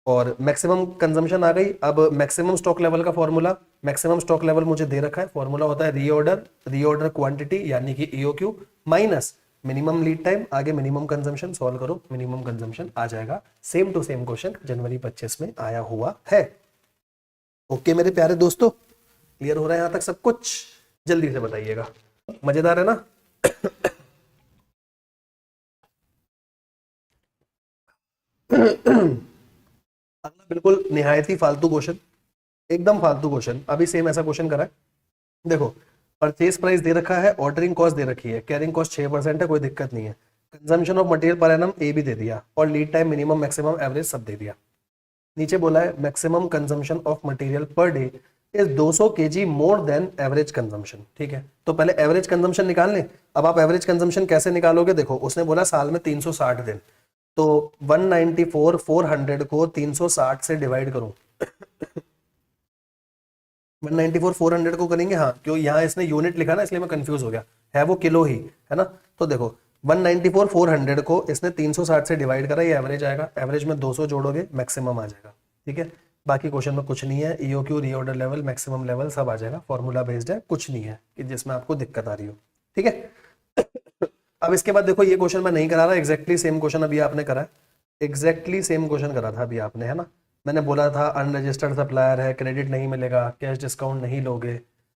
और मैक्सिमम कंजम्पशन आ गई। अब मैक्सिमम स्टॉक लेवल का फॉर्मूला, मैक्सिमम स्टॉक लेवल मुझे दे रखा है, फॉर्मूला होता है रीऑर्डर क्वांटिटी यानी कि EOQ minus minimum lead time, आगे मिनिमम कंजम्पशन। सॉल्व करो, मिनिमम कंजम्पशन आ जाएगा। सेम टू सेम क्वेश्चन जनवरी 25 में आया हुआ है। ओके मेरे प्यारे दोस्तों, क्लियर हो रहा है यहां तक सब कुछ? जल्दी से बताइएगा, मजेदार है ना। अगला बिल्कुल निहायत ही फालतू क्वेश्चन, एकदम फालतू क्वेश्चन। अभी सेम ऐसा क्वेश्चन करा है, देखो परचेज प्राइस दे रखा है, ऑर्डरिंग कॉस्ट दे रखी है, कैरिंग कॉस्ट 6% है, कोई दिक्कत नहीं है। Consumption of material per annum A भी दे दिया, और lead time minimum maximum average सब दे दिया। नीचे बोला है maximum consumption of material per day is 200 KG more than average consumption. ठीक है, तो पहले एवरेज कंजम्पशन निकाल लें। अब आप एवरेज कंजम्पशन कैसे निकालोगे, देखो उसने बोला साल में 360 दिन, तो 194 400 को 360 से डिवाइड करूं 194 400 को करेंगे, हाँ क्यों यहाँ इसने यूनिट लिखा ना इसलिए मैं कंफ्यूज हो गया, है वो किलो ही है ना। तो देखो 194 400 को इसने 360 से डिवाइड करा, ये एवरेज आएगा, एवरेज में 200 जोड़ोगे मैक्सिमम आ जाएगा। ठीक है, बाकी क्वेश्चन में कुछ नहीं है, EOQ reorder level maximum level सब आ जाएगा, फॉर्मूला बेस्ड है, कुछ नहीं है कि जिसमें आपको दिक्कत आ रही हो। ठीक है अब इसके बाद देखो ये क्वेश्चन मैं नहीं करा रहा, एग्जैक्टली सेम क्वेश्चन अभी आपने करा है, एग्जैक्टली सेम क्वेश्चन करा था अभी आपने, है ना। मैंने बोला था अनरजिस्टर्ड सप्लायर है, क्रेडिट नहीं मिलेगा, कैश डिस्काउंट नहीं लोगे,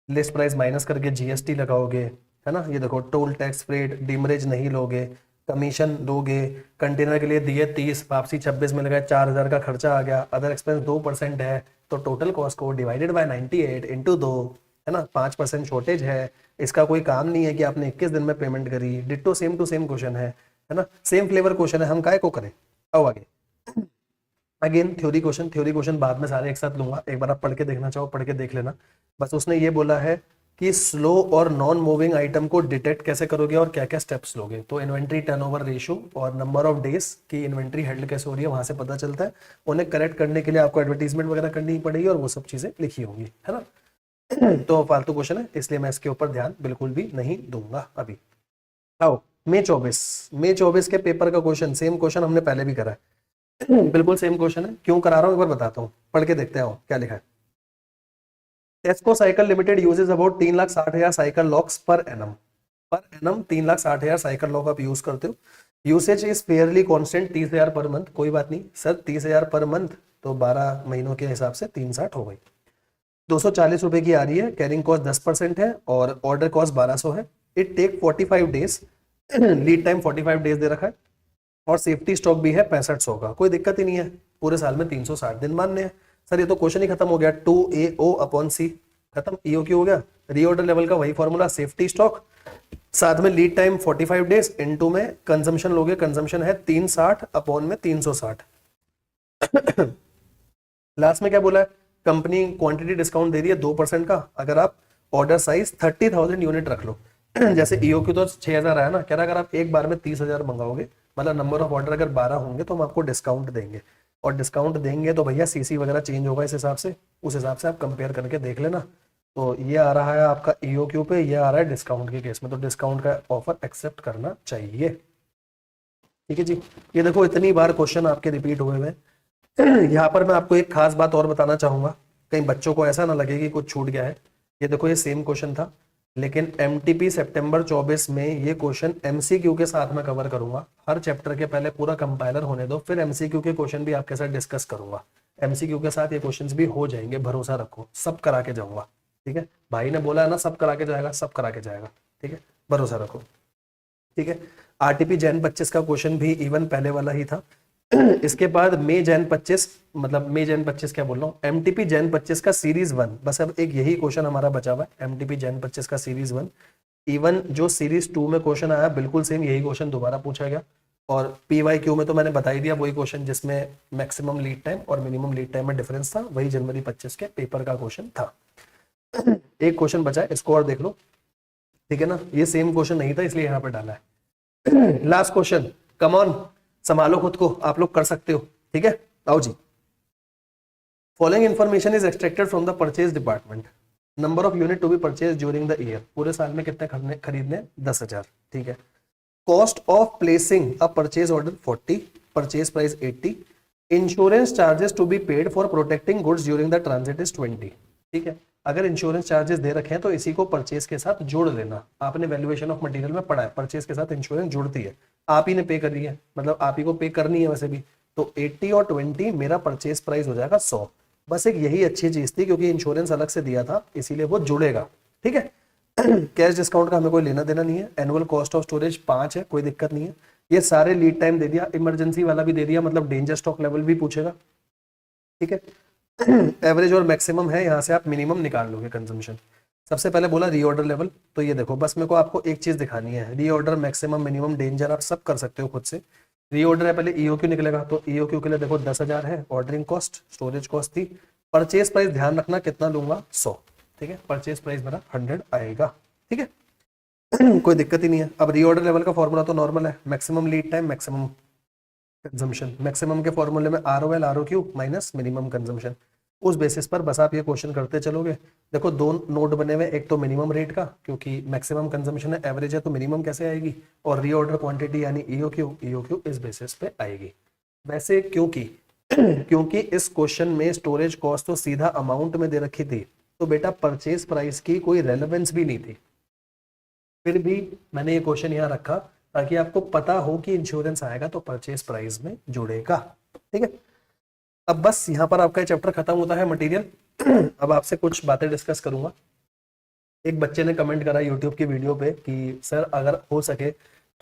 लिस्ट प्राइस माइनस करके जीएसटी लगाओगे, है ना। ये देखो टोल टैक्स फ्रेट डिमरेज नहीं लोगे, कमीशन दोगे, कंटेनर के लिए दिए 30 वापसी 26 मिल गए, 4000 का खर्चा आ गया, अदर एक्सपेंस 2% है, तो टोटल कॉस्ट को डिवाइडेड बाय 98 इंटू 2, है ना, 5% शॉर्टेज है, इसका कोई काम नहीं है कि आपने 21 दिन में पेमेंट करी, ditto same to same question है ना, सेम फ्लेवर क्वेश्चन है, हम काय को करें। आओ आगे, अगेन थ्योरी क्वेश्चन बाद में सारे एक साथ लूंगा, एक बार आप पढ़ के देखना चाहो पढ़ के देख लेना। बस उसने ये बोला है कि स्लो और नॉन मूविंग आइटम को डिटेक्ट कैसे करोगे और क्या क्या स्टेप्स लोगे, तो इन्वेंट्री टर्नओवर रेशियो और नंबर ऑफ डेज की इन्वेंट्री हेल्ड कैसे हो रही है वहां से पता चलता है। उन्हें करेक्ट करने के लिए आपको एडवर्टीजमेंट वगैरह करनी पड़ेगी और वो सब चीजें लिखी होंगी, है ना। तो फालतू क्वेश्चन है इसलिए मैं इसके ऊपर ध्यान बिल्कुल भी नहीं दूंगा अभी। आओ मई 24 के पेपर का क्वेश्चन, सेम क्वेश्चन हमने पहले भी करा है बिल्कुल सेम क्वेश्चन है, क्यों करा रहा हूं एक बार बताता हूँ, पढ़ के देखते हैं क्या लिखा है। टेस्को cycle limited uses about 3,60,000 cycle locks per annum 3,60,000 cycle lock आप यूज करते हो। Usage is fairly constant 30,000 per month, कोई बात नहीं सर 30,000 पर मंथ तो 12 महीनों के हिसाब से 360 हो गई, 240 रुपए की आ रही है, कैरिंग कॉस्ट 10% है और ऑर्डर कॉस्ट 1200 है। It take 45 days, lead time 45 days दे रखा है और सेफ्टी स्टॉक भी है 6500 का, कोई दिक्कत ही नहीं है, पूरे साल में 360 दिन मानने हैं। सर ये तो क्वेश्चन ही खत्म हो गया, 2AO/C खत्म, EOQ हो गया, रीऑर्डर लेवल का वही फॉर्मूला, सेफ्टी स्टॉक साथ में लीड टाइम 45 डेज, इनटू में कंजम्पशन लोगे, कंजम्पशन है 360 अपॉन में 360 लास्ट में क्या बोला है, कंपनी क्वांटिटी डिस्काउंट दे रही है 2% का, अगर आप ऑर्डर साइज 30,000 यूनिट रख लो जैसे EOQ तो 6,000 आया ना, कह रहा अगर आप एक बार में 30,000 मंगाओगे, मतलब नंबर ऑफ ऑर्डर अगर 12 होंगे तो हम आपको डिस्काउंट देंगे, और डिस्काउंट देंगे तो भैया सीसी वगैरह चेंज होगा इस हिसाब से, उस हिसाब से आप कंपेयर करके देख लेना। तो ये आ रहा है आपका EOQ पे, ये आ रहा है डिस्काउंट के केस में, तो डिस्काउंट का ऑफर एक्सेप्ट करना चाहिए। ठीक है जी, ये देखो इतनी बार क्वेश्चन आपके रिपीट हुए हुए यहाँ पर मैं आपको एक खास बात और बताना चाहूंगा, कहीं बच्चों को ऐसा ना लगे कि कुछ छूट गया है। ये देखो ये सेम क्वेश्चन था, लेकिन MTP सितंबर 24 में ये क्वेश्चन MCQ के साथ में कवर करूंगा। हर चैप्टर के पहले पूरा कंपाइलर होने दो, फिर MCQ के क्वेश्चन भी आपके साथ डिस्कस करूंगा। MCQ के साथ ये क्वेश्चंस भी हो जाएंगे, भरोसा रखो, सब करा के जाऊंगा। ठीक है, भाई ने बोला है ना सब करा के जाएगा, सब करा के जाएगा। ठीक है, भरोसा रखो। ठीक है, RTP जैन 25 का क्वेश्चन भी इवन पहले वाला ही था इसके बाद मई जैन 25, मतलब मई जैन 25 क्या बोल रहा हूँ, MTP जैन 25 का सीरीज 1, बस अब एक यही क्वेश्चन हमारा बचा हुआ है, MTP जैन 25 का सीरीज 1। इवन जो सीरीज 2 में क्वेश्चन आया बिल्कुल सेम यही क्वेश्चन दोबारा पूछा गया, और PYQ में तो मैंने बता ही दिया वही क्वेश्चन जिसमें मैक्सिमम लीड टाइम और मिनिमम लीड टाइम में डिफरेंस था, वही जनवरी 25 के पेपर का क्वेश्चन था। एक क्वेश्चन बचा है, इसको और देख लो। ठीक है ना, ये सेम क्वेश्चन नहीं था इसलिए यहाँ पे डाला है लास्ट क्वेश्चन, कम ऑन, संभालो खुद को, आप लोग कर सकते हो। ठीक है, आओ जी। Following information is extracted from the purchase department, number of unit to be purchase during the year, पूरे साल में कितने खरीदने 10,000। ठीक है, cost of placing a purchase order 40, purchase price 80, insurance charges to be paid for protecting goods during the transit is 20। ठीक है, अगर इंश्योरेंस चार्जेस दे रखे हैं तो इसी को परचेज के साथ जोड़ लेना, आपने वैल्यूएशन ऑफ मटेरियल में पढ़ा है, परचेज के साथ इंश्योरेंस जुड़ती है, आप ही ने पे कर रही है, मतलब आप ही को पे करनी है वैसे भी, तो 80 और 20 मेरा परचेज प्राइस हो जाएगा 100। बस एक यही अच्छी चीज थी क्योंकि इंश्योरेंस अलग से दिया था इसीलिए वो जुड़ेगा। ठीक है कैश डिस्काउंट का हमें कोई लेना देना नहीं है, एनुअल कॉस्ट ऑफ स्टोरेज 5 है, कोई दिक्कत नहीं है, ये सारे लीड टाइम दे दिया, इमरजेंसी वाला भी दे दिया, मतलब डेंजर स्टॉक लेवल भी पूछेगा, ठीक है। एवरेज और मैक्सिमम है, यहाँ से आप मिनिमम निकाल लोगे कंजम्पशन। सबसे पहले बोला रीऑर्डर लेवल, तो ये देखो बस मेरे को आपको एक चीज दिखानी है, रीऑर्डर मैक्सिमम मिनिमम डेंजर आप सब कर सकते हो खुद से। रीऑर्डर है, पहले ईओक्यू निकलेगा, तो ईओक्यू के लिए देखो 10,000 है ऑर्डरिंग कॉस्ट, स्टोरेज कॉस्ट थी, परचेज प्राइस ध्यान रखना कितना लूंगा 100, ठीक है, परचेज प्राइस मेरा 100 आएगा, ठीक है। कोई दिक्कत ही नहीं है। अब रीऑर्डर लेवल का फॉर्मूला तो नॉर्मल है, maximum lead time maximum consumption, maximum के फॉर्मूले में ROL ROQ minus minimum consumption, उस बेसिस पर बस आप ये क्वेश्चन करते चलोगे। देखो दो नोट बने हुए, एक तो मिनिमम रेट का, क्योंकि मैक्सिमम कंजम्पशन है, एवरेज है तो मिनिमम कैसे आएगी, और रीऑर्डर क्वांटिटी यानी ईओक्यू इस बेसिस पे आएगी। वैसे क्योंकि क्योंकि इस क्वेश्चन में स्टोरेज कॉस्ट तो सीधा अमाउंट में दे रखी थी, तो बेटा परचेज प्राइस की कोई रेलेवेंस भी नहीं थी, फिर भी मैंने ये क्वेश्चन यहाँ रखा ताकि आपको पता हो कि इंश्योरेंस आएगा तो परचेज प्राइस में जुड़ेगा, ठीक है। अब बस यहाँ पर आपका चैप्टर खत्म होता है मटेरियल। अब आपसे कुछ बातें डिस्कस करूंगा। एक बच्चे ने कमेंट करा यूट्यूब की वीडियो पे कि सर अगर हो सके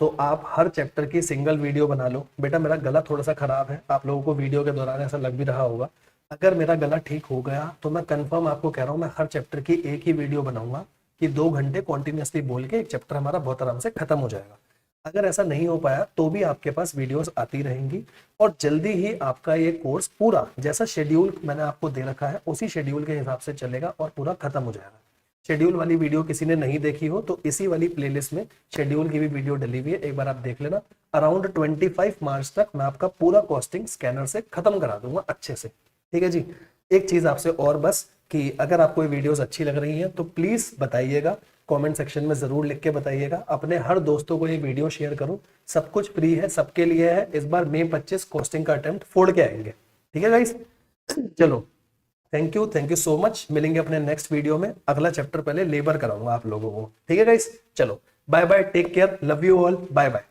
तो आप हर चैप्टर की सिंगल वीडियो बना लो। बेटा मेरा गला थोड़ा सा खराब है, आप लोगों को वीडियो के दौरान ऐसा लग भी रहा होगा। अगर मेरा गला ठीक हो गया तो मैं कंफर्म आपको कह रहा हूँ मैं हर चैप्टर की एक ही वीडियो बनाऊंगा कि 2 घंटे कॉन्टिन्यूसली बोल के एक चैप्टर हमारा बहुत आराम से खत्म हो जाएगा। अगर ऐसा नहीं हो पाया तो भी आपके पास वीडियोस आती रहेंगी और जल्दी ही आपका ये कोर्स पूरा जैसा शेड्यूल मैंने आपको दे रखा है उसी शेड्यूल के हिसाब से चलेगा और पूरा खत्म हो जाएगा। शेड्यूल वाली वीडियो किसी ने नहीं देखी हो तो इसी वाली प्लेलिस्ट में शेड्यूल की भी वीडियो डली हुई है, एक बार आप देख लेना। अराउंड 25 मार्च तक मैं आपका पूरा कॉस्टिंग स्कैनर से खत्म करा दूंगा अच्छे से, ठीक है जी। एक चीज आपसे और बस कि अगर आपको ये वीडियोस अच्छी लग रही हैं तो प्लीज बताइएगा, कमेंट सेक्शन में जरूर लिख के बताइएगा। अपने हर दोस्तों को ये वीडियो शेयर करो, सब कुछ फ्री है, सबके लिए है। इस बार मई 25 कॉस्टिंग का अटेम्प्ट फोड़ के आएंगे, ठीक है गाइस। चलो थैंक यू सो मच। मिलेंगे अपने नेक्स्ट वीडियो में। अगला चैप्टर पहले लेबर कराऊंगा आप लोगों को, ठीक है गाइस। चलो bye bye, take care, love you all, bye bye.